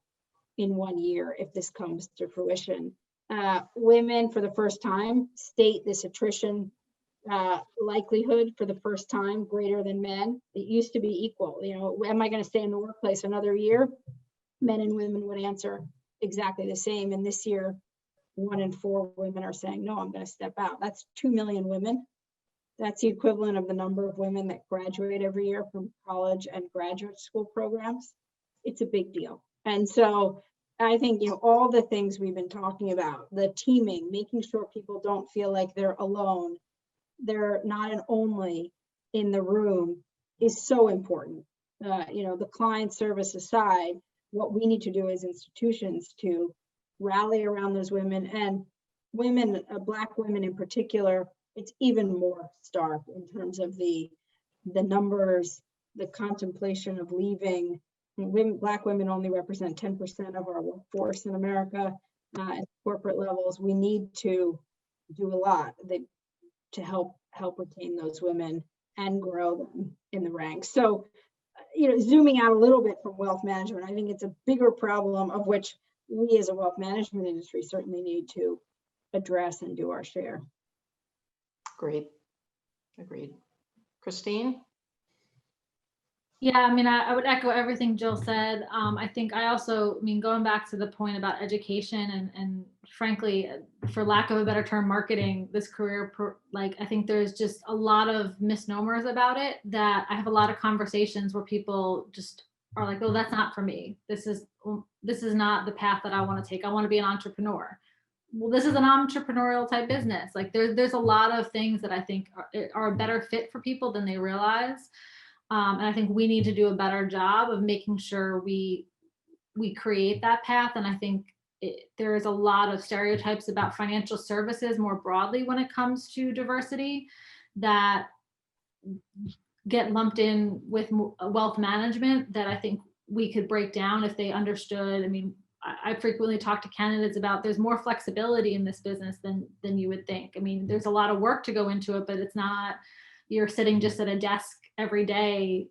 in 1 year if this comes to fruition. Women, for the first time, state this attrition likelihood for the first time greater than men. It used to be equal. You know, am I going to stay in the workplace another year? Men and women would answer exactly the same. And this year, 1 in 4 women are saying, no, I'm going to step out. That's 2 million women. That's the equivalent of the number of women that graduate every year from college and graduate school programs. It's a big deal. And so I think, you know, all the things we've been talking about, the teaming, making sure people don't feel like they're alone, they're not an only in the room, is so important. You know, the client service aside, what we need to do as institutions to rally around those women, and women, Black women in particular. It's even more stark in terms of the numbers, the contemplation of leaving. Women, Black women only represent 10% of our workforce in America. At corporate levels, we need to do a lot to help retain those women and grow them in the ranks. So, you know, zooming out a little bit from wealth management, I think it's a bigger problem of which we as a wealth management industry certainly need to address and do our share. Great. Agreed. Christine? Yeah, I mean, I would echo everything Jill said. I think I also, I mean, going back to the point about education and frankly, for lack of a better term, marketing this career, like, I think there's just a lot of misnomers about it, that I have a lot of conversations where people just are like, oh, that's not for me. This is not the path that I want to take. I want to be an entrepreneur. Well, this is an entrepreneurial type business. Like there's a lot of things that I think are a better fit for people than they realize. And I think we need to do a better job of making sure we create that path. And I think there is a lot of stereotypes about financial services more broadly when it comes to diversity that get lumped in with wealth management that I think we could break down if they understood. I mean, I frequently talk to candidates about there's more flexibility in this business than you would think. I mean, there's a lot of work to go into it, but it's not, you're sitting just at a desk every day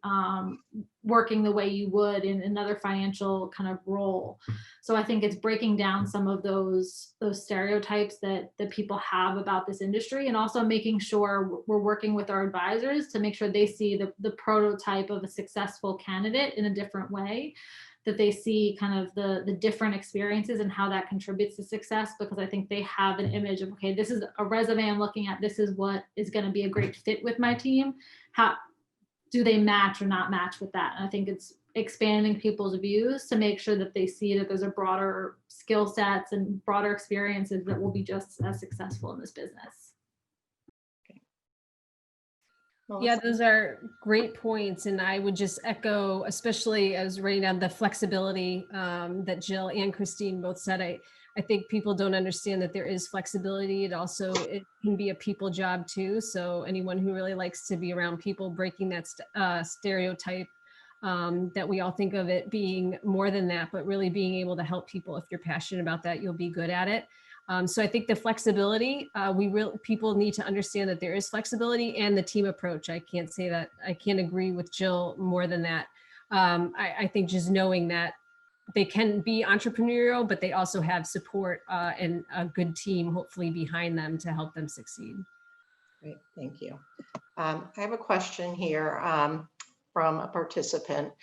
working the way you would in another financial kind of role. So I think it's breaking down some of those stereotypes that people have about this industry, and also making sure we're working with our advisors to make sure they see the prototype of a successful candidate in a different way, that they see kind of the different experiences and how that contributes to success, because I think they have an image of, okay, this is a resume I'm looking at, this is what is going to be a great fit with my team. How do they match or not match with that? And I think it's expanding people's views to make sure that they see that there's a broader skill sets and broader experiences that will be just as successful in this business. Yeah, those are great points. And I would just echo, especially as writing down the flexibility that Jill and Christine both said. I think people don't understand that there is flexibility. It can be a people job too. So anyone who really likes to be around people, breaking that stereotype that we all think of it being more than that, but really being able to help people. If you're passionate about that, you'll be good at it. So I think the flexibility, people need to understand that there is flexibility, and the team approach. I can't say that, I can't agree with Jill more than that. I think just knowing that they can be entrepreneurial, but they also have support and a good team, hopefully, behind them to help them succeed. Great, thank you. I have a question here from a participant.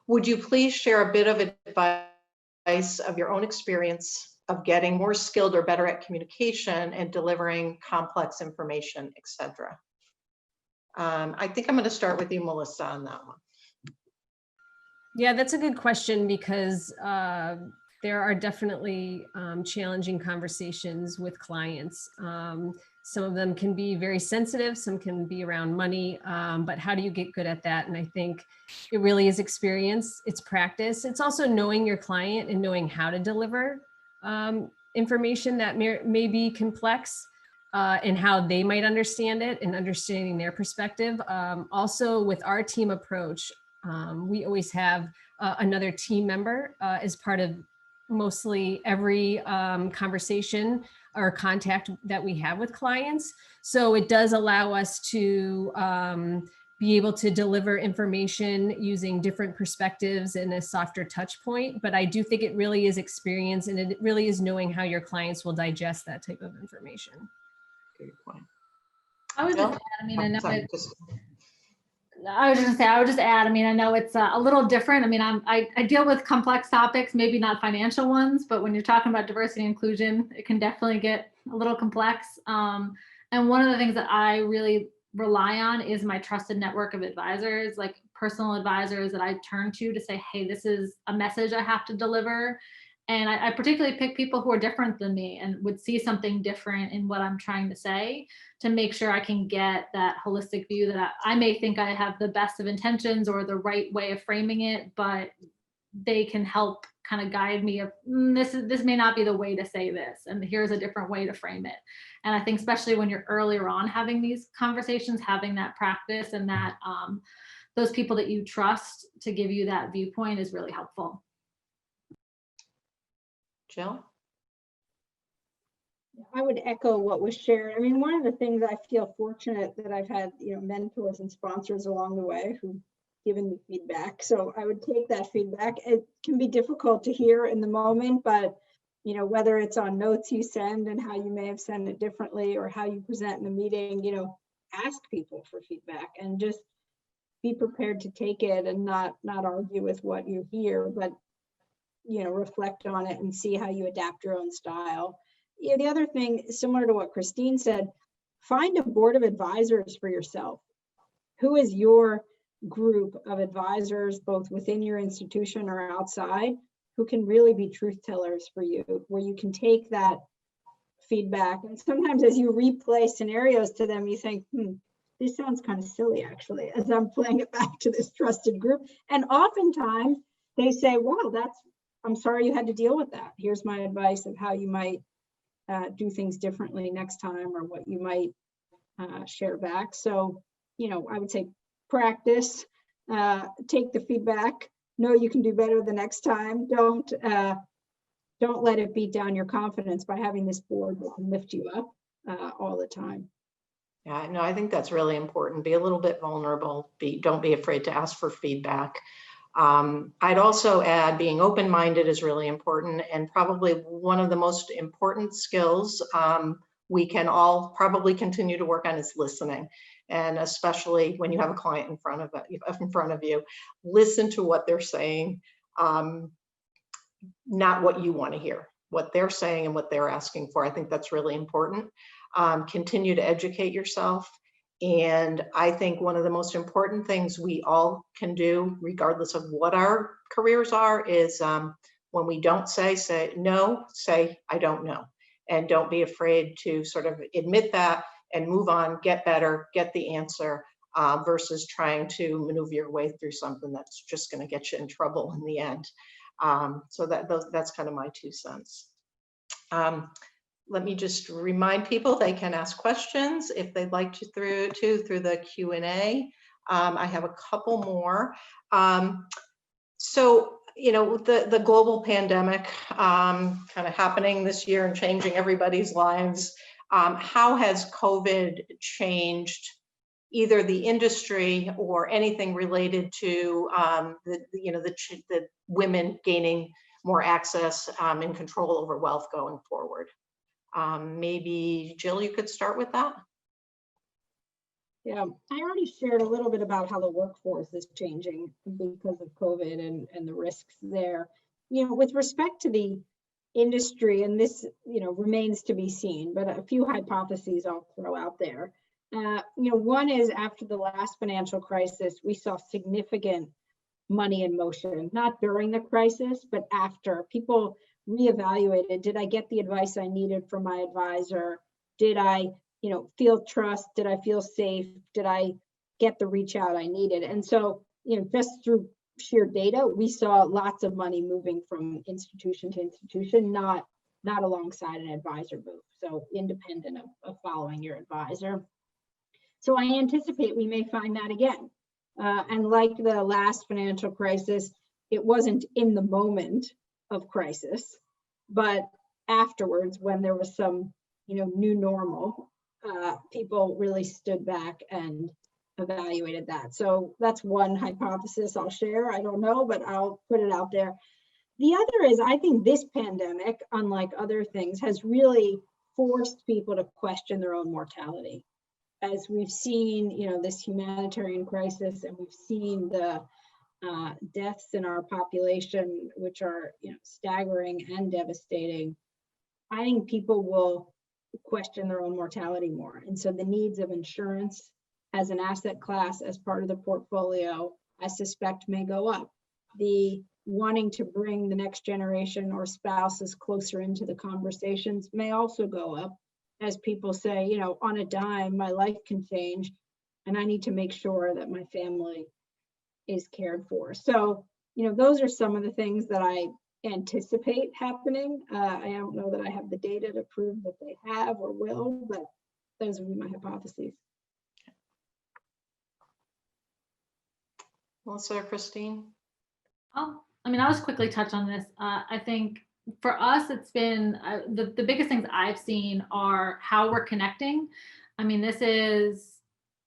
Would you please share a bit of advice of your own experience of getting more skilled or better at communication and delivering complex information, etc.? I think I'm going to start with you, Melissa, on that one. Yeah, that's a good question, because there are definitely challenging conversations with clients. Some of them can be very sensitive, some can be around money, but how do you get good at that? And I think it really is experience, it's practice. It's also knowing your client and knowing how to deliver information that may be complex and how they might understand it, and understanding their perspective. Also with our team approach, we always have another team member as part of mostly every conversation or contact that we have with clients. So it does allow us to be able to deliver information using different perspectives in a softer touch point. But I do think it really is experience, and it really is knowing how your clients will digest that type of information. Good point. I would Jill? just add, I mean, I know Sorry, it's, just- I was just gonna say, I would just add, I mean, I know it's a little different. I mean, I deal with complex topics, maybe not financial ones, but when you're talking about diversity and inclusion, it can definitely get a little complex. And one of the things that I really rely on is my trusted network of advisors, like personal advisors that I turn to say, hey, this is a message I have to deliver. And I particularly pick people who are different than me and would see something different in what I'm trying to say, to make sure I can get that holistic view that I may think I have the best of intentions or the right way of framing it, but they can help kind of guide me of this may not be the way to say this, and here's a different way to frame it. And I think especially when you're earlier on having these conversations, having that practice and that those people that you trust to give you that viewpoint is really helpful. Jill? I would echo what was shared. I mean, one of the things I feel fortunate that I've had, mentors and sponsors along the way who've given me feedback. So I would take that feedback. It can be difficult to hear in the moment, but whether it's on notes you send and how you may have sent it differently or how you present in a meeting, ask people for feedback and just be prepared to take it and not argue with what you hear, but reflect on it and see how you adapt your own style. The other thing, similar to what Christine said, find a board of advisors for yourself. Who is your group of advisors, both within your institution or outside, who can really be truth tellers for you, where you can take that feedback. And sometimes as you replay scenarios to them, you think, this sounds kind of silly, actually, as I'm playing it back to this trusted group. And oftentimes they say, wow, I'm sorry you had to deal with that. Here's my advice of how you might do things differently next time, or what you might share back. So, I would say practice, take the feedback, know you can do better the next time. Don't let it beat down your confidence by having this board that can lift you up all the time. Yeah, no, I think that's really important. Be a little bit vulnerable. Don't be afraid to ask for feedback. I'd also add being open-minded is really important, and probably one of the most important skills we can all probably continue to work on is listening. And especially when you have a client in front of you, listen to what they're saying, not what you want to hear, what they're saying and what they're asking for. I think that's really important. Continue to educate yourself. And I think one of the most important things we all can do, regardless of what our careers are, is when we don't say no, say, I don't know. And don't be afraid to sort of admit that and move on, get better, get the answer, versus trying to maneuver your way through something that's just going to get you in trouble in the end. So that's kind of my 2 cents. Let me just remind people they can ask questions if they'd like to through the Q&A. I have a couple more. So, the global pandemic kind of happening this year and changing everybody's lives. How has COVID changed either the industry or anything related to the women gaining more access and control over wealth going forward? Maybe Jill, you could start with that. Yeah, I already shared a little bit about how the workforce is changing because of COVID and the risks there. With respect to the industry, and this, remains to be seen, but a few hypotheses I'll throw out there. One is, after the last financial crisis, we saw significant money in motion, not during the crisis, but after. People reevaluated, did I get the advice I needed from my advisor? Did I, feel trust? Did I feel safe? Did I get the reach out I needed? And so, just through sheer data, we saw lots of money moving from institution to institution, not alongside an advisor move. So independent of following your advisor. So I anticipate we may find that again. And like the last financial crisis, it wasn't in the moment of crisis, but afterwards, when there was some, new normal, people really stood back and evaluated that. So that's one hypothesis I'll share. I don't know, but I'll put it out there. The other is, I think this pandemic, unlike other things, has really forced people to question their own mortality. As we've seen, this humanitarian crisis, and we've seen the deaths in our population, which are, staggering and devastating, I think people will question their own mortality more. And so the needs of insurance as an asset class, as part of the portfolio, I suspect may go up. The wanting to bring the next generation or spouses closer into the conversations may also go up, as people say, on a dime, my life can change, and I need to make sure that my family is cared for. So, those are some of the things that I anticipate happening. I don't know that I have the data to prove that they have or will, but those would be my hypotheses. Melissa or Christine? I'll just quickly touch on this. I think for us, it's been the biggest things I've seen are how we're connecting. This is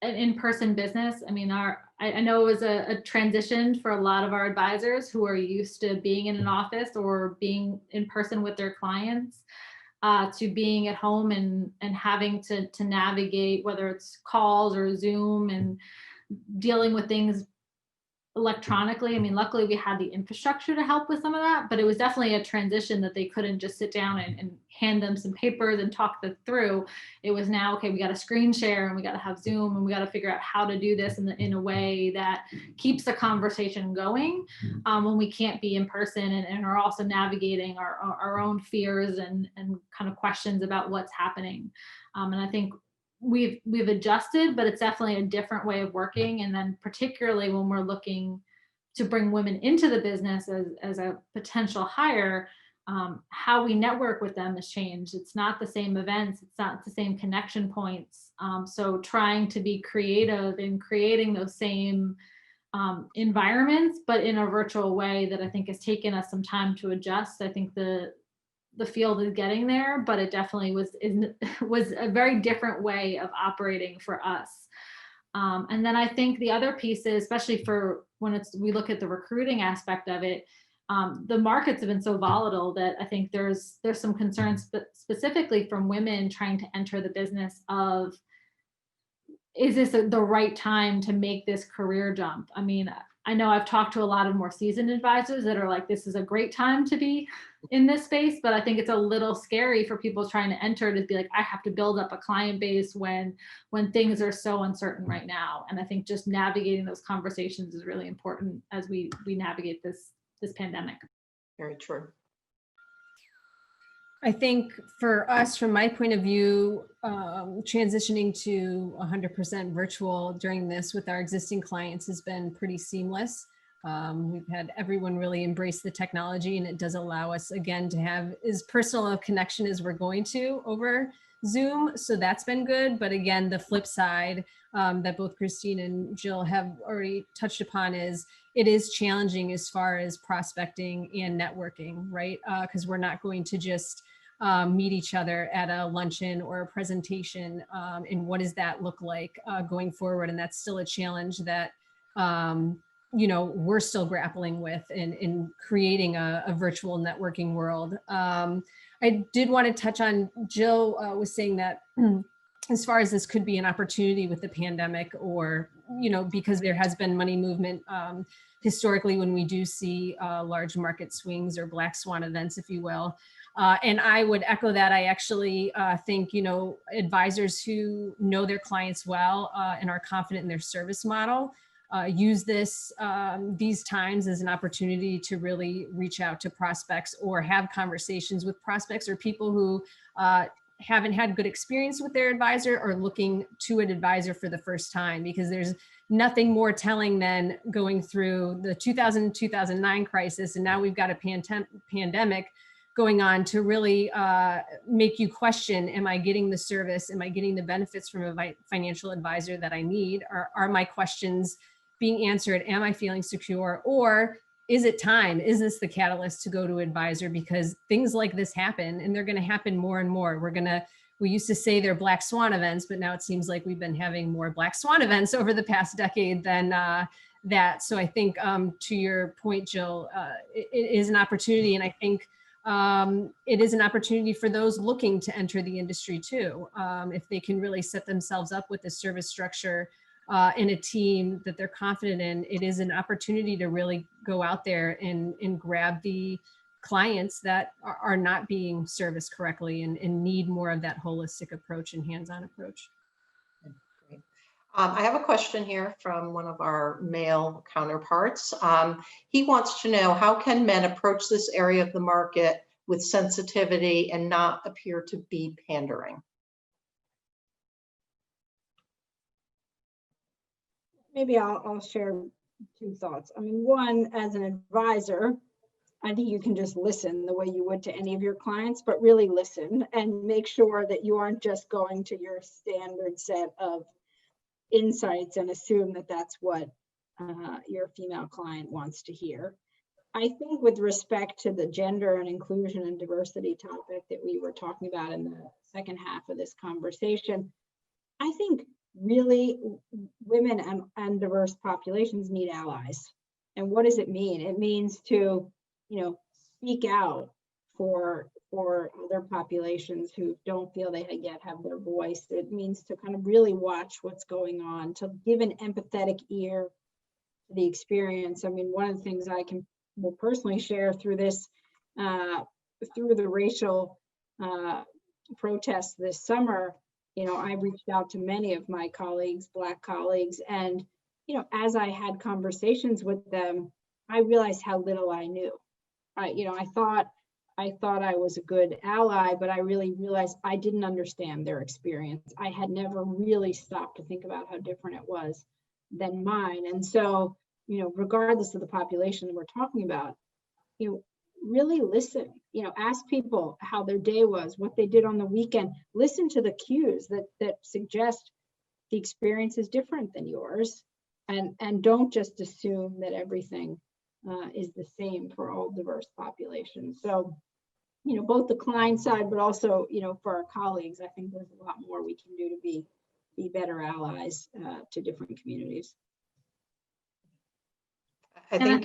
an in-person business. I know it was a transition for a lot of our advisors who are used to being in an office or being in person with their clients, to being at home and having to navigate, whether it's calls or Zoom, and dealing with things electronically. Luckily we had the infrastructure to help with some of that, but it was definitely a transition that they couldn't just sit down and hand them some papers and talk them through. It was now, okay, we got to screen share, and we got to have Zoom, and we got to figure out how to do this in a way that keeps the conversation going when we can't be in person, and are also navigating our own fears and kind of questions about what's happening. And I think we've adjusted, but it's definitely a different way of working. And then particularly when we're looking to bring women into the business as a potential hire, how we network with them has changed. It's not the same events, it's not the same connection points. So trying to be creative in creating those same environments, but in a virtual way, that I think has taken us some time to adjust. I think the field is getting there, but it definitely was a very different way of operating for us. And then I think the other piece is, especially for when we look at the recruiting aspect of it, the markets have been so volatile that I think there's some concerns, specifically from women trying to enter the business of, is this the right time to make this career jump? I know I've talked to a lot of more seasoned advisors that are like, this is a great time to be in this space, but I think it's a little scary for people trying to enter, to be like, I have to build up a client base when things are so uncertain right now. And I think just navigating those conversations is really important as we navigate this pandemic. Very true. I think for us, from my point of view, transitioning to 100% virtual during this with our existing clients has been pretty seamless. We've had everyone really embrace the technology, and it does allow us, again, to have as personal a connection as we're going to over Zoom. So that's been good. But again, the flip side that both Christine and Jill have already touched upon is it is challenging as far as prospecting and networking, right? Because we're not going to just meet each other at a luncheon or a presentation. And what does that look like going forward? And that's still a challenge that we're still grappling with in creating a virtual networking world. I did want to touch on, Jill was saying that as far as this could be an opportunity with the pandemic, or, because there has been money movement historically when we do see large market swings or black swan events, if you will. And I would echo that. I actually think, advisors who know their clients well and are confident in their service model use these times as an opportunity to really reach out to prospects, or have conversations with prospects or people who haven't had good experience with their advisor, or looking to an advisor for the first time, because there's nothing more telling than going through the 2000-2009 crisis. And now we've got a pandemic going on to really make you question, am I getting the service? Am I getting the benefits from a financial advisor that I need? Are my questions being answered? Am I feeling secure? Or is it time? Is this the catalyst to go to advisor? Because things like this happen, and they're going to happen more and more. We used to say they're black swan events, but now it seems like we've been having more black swan events over the past decade than that. So I think to your point, Jill, it is an opportunity. And I think it is an opportunity for those looking to enter the industry too. If they can really set themselves up with a service structure and a team that they're confident in, it is an opportunity to really go out there and grab the clients that are not being serviced correctly and need more of that holistic approach and hands-on approach. Great. I have a question here from one of our male counterparts. He wants to know, how can men approach this area of the market with sensitivity and not appear to be pandering? Maybe I'll share two thoughts. I mean, one, as an advisor, I think you can just listen the way you would to any of your clients, but really listen and make sure that you aren't just going to your standard set of insights and assume that that's what your female client wants to hear. I think with respect to the gender and inclusion and diversity topic that we were talking about in the second half of this conversation, I think really women and diverse populations need allies. And what does it mean? It means to, speak out for other populations who don't feel they yet have their voice. It means to kind of really watch what's going on, to give an empathetic ear to the experience. I mean, one of the things I will personally share through this, through the racial protests this summer, I reached out to many of my colleagues, Black colleagues, and, as I had conversations with them, I realized how little I knew. I thought I was a good ally, but I really realized I didn't understand their experience. I had never really stopped to think about how different it was than mine. And so, regardless of the population that we're talking about, really listen, ask people how their day was, what they did on the weekend, listen to the cues that suggest the experience is different than yours, and don't just assume that everything is the same for all diverse populations. So, both the client side, but also, for our colleagues, I think there's a lot more we can do to be better allies to different communities. I think,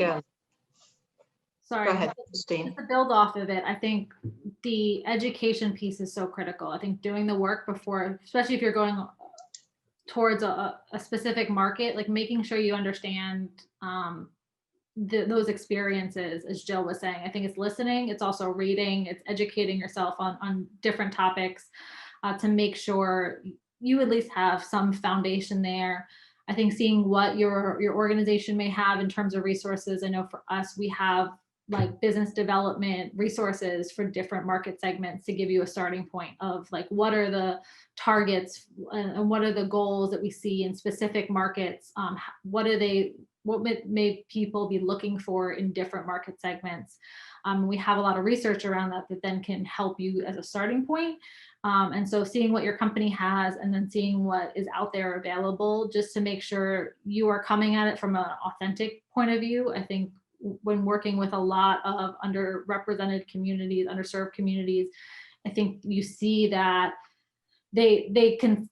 sorry, go ahead, Christine. to build off of it, I think the education piece is so critical. I think doing the work before, especially if you're going towards a specific market, like making sure you understand those experiences, as Jill was saying. I think it's listening, it's also reading, it's educating yourself on different topics to make sure you at least have some foundation there. I think seeing what your organization may have in terms of resources. I know for us, we have like business development resources for different market segments to give you a starting point of like, what are the targets and what are the goals that we see in specific markets? What may people be looking for in different market segments? We have a lot of research around that then can help you as a starting point. And so seeing what your company has and then seeing what is out there available, just to make sure you are coming at it from an authentic point of view. I think when working with a lot of underrepresented communities, underserved communities, I think you see that they can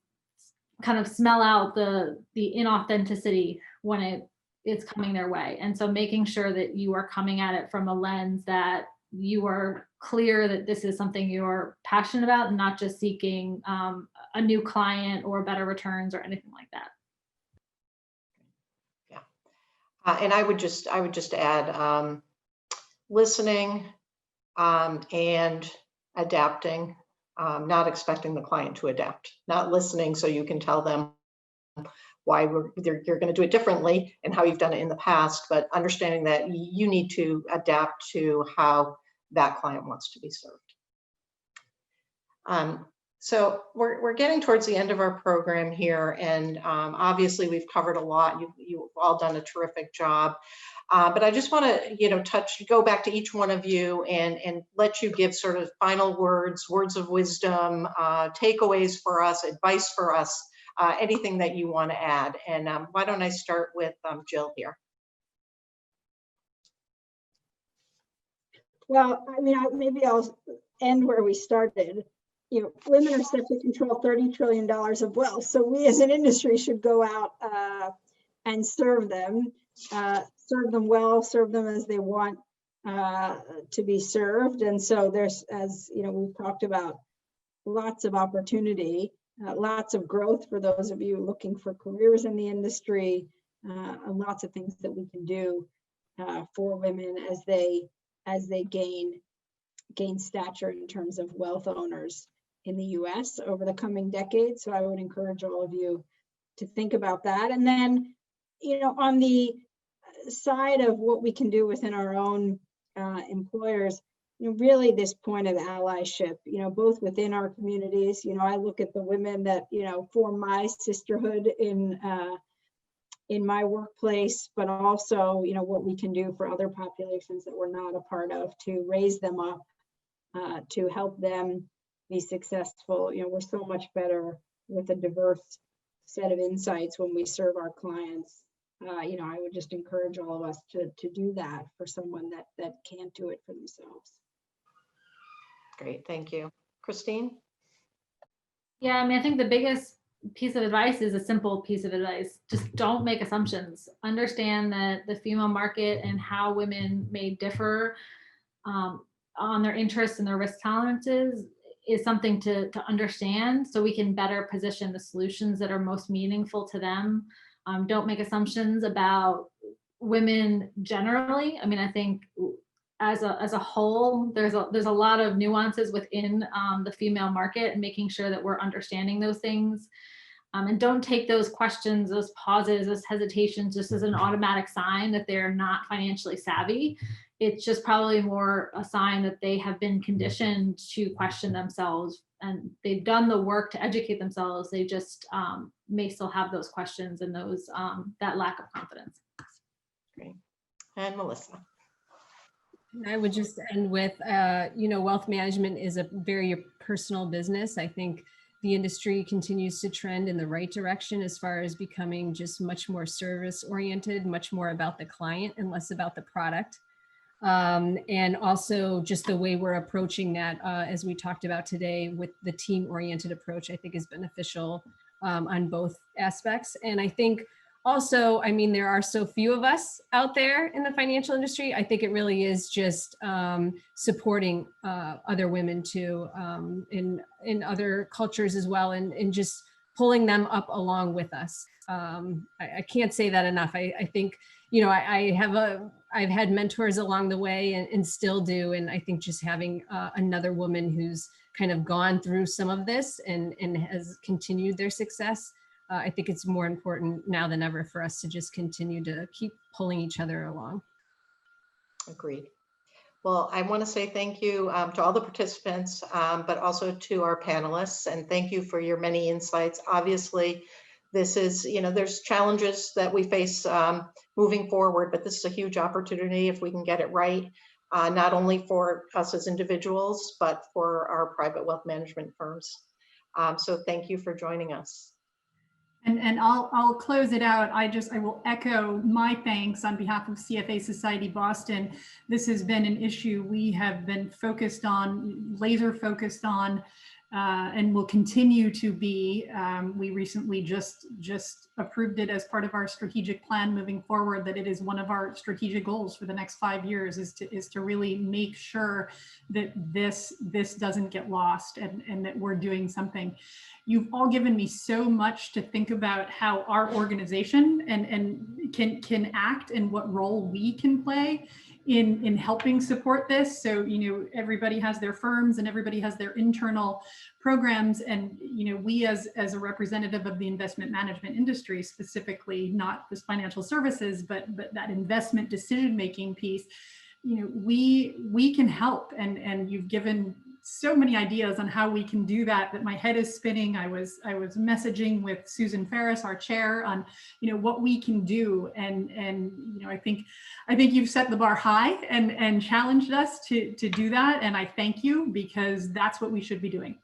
kind of smell out the inauthenticity when it's coming their way. And so making sure that you are coming at it from a lens that you are clear that this is something you're passionate about and not just seeking a new client or better returns or anything like that. And I would just add listening and adapting, not expecting the client to adapt, not listening so you can tell them why you're going to do it differently and how you've done it in the past, but understanding that you need to adapt to how that client wants to be served. So we're getting towards the end of our program here, and obviously we've covered a lot. You've all done a terrific job, but I just want to go back to each one of you and let you give sort of final words of wisdom, takeaways for us, advice for us, anything that you want to add. And why don't I start with Jill here? Well, I mean, maybe I'll end where we started. You know, women are set to control $30 trillion of wealth. So we as an industry should go out and serve them well, serve them as they want to be served. And so there's, as you know, we've talked about, lots of opportunity, lots of growth for those of you looking for careers in the industry, and lots of things that we can do for women as they gain stature in terms of wealth owners in the US over the coming decades. So I would encourage all of you to think about that. And then, you know, on the side of what we can do within our own employers, you know, really this point of allyship, you know, both within our communities. You know, I look at the women that, you know, form my sisterhood in my workplace, but also, you know, what we can do for other populations that we're not a part of to raise them up, to help them be successful. You know, we're so much better with a diverse set of insights when we serve our clients. You know, I would just encourage all of us to do that for someone that can't do it for themselves. Great, thank you. Christine? Yeah, I mean, I think the biggest piece of advice is a simple piece of advice. Just don't make assumptions. Understand that the female market and how women may differ on their interests and their risk tolerances is something to understand, so we can better position the solutions that are most meaningful to them. Don't make assumptions about women generally. I mean, I think as a whole, there's a lot of nuances within the female market, and making sure that we're understanding those things. And don't take those questions, those pauses, those hesitations just as an automatic sign that they're not financially savvy. It's just probably more a sign that they have been conditioned to question themselves, and they've done the work to educate themselves. They just may still have those questions and those that lack of confidence. Great. And Melissa? I would just end with, you know, wealth management is a very personal business. I think the industry continues to trend in the right direction as far as becoming just much more service oriented, much more about the client and less about the product. And also just the way we're approaching that, as we talked about today, with the team oriented approach, I think is beneficial on both aspects. And I think also, I mean, there are so few of us out there in the financial industry. I think it really is just supporting other women too, in other cultures as well, and just pulling them up along with us. I can't say that enough. I think, you know, I've had mentors along the way and still do. And I think just having another woman who's kind of gone through some of this and has continued their success, I think it's more important now than ever for us to just continue to keep pulling each other along. Agreed. Well, I want to say thank you to all the participants, but also to our panelists, and thank you for your many insights. Obviously, this is, you know, there's challenges that we face moving forward, but this is a huge opportunity if we can get it right, not only for us as individuals, but for our private wealth management firms. So thank you for joining us. And I'll close it out. I will echo my thanks on behalf of CFA Society Boston. This has been an issue we have been focused on, laser focused on, and will continue to be. We recently just approved it as part of our strategic plan moving forward, that it is one of our strategic goals for the next 5 years is to really make sure that this doesn't get lost, and that we're doing something. You've all given me so much to think about how our organization and can act and what role we can play in helping support this. So, you know, everybody has their firms and everybody has their internal programs. And, you know, we as a representative of the investment management industry, specifically not just financial services, but that investment decision-making piece, you know, we can help. And you've given so many ideas on how we can do that my head is spinning. I was messaging with Susan Ferris, our chair, on, you know, what we can do. And you know, I think you've set the bar high and challenged us to do that. And I thank you, because that's what we should be doing.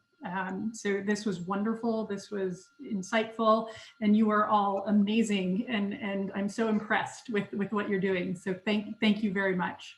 So this was wonderful. This was insightful, and you are all amazing. And I'm so impressed with what you're doing. So thank you very much.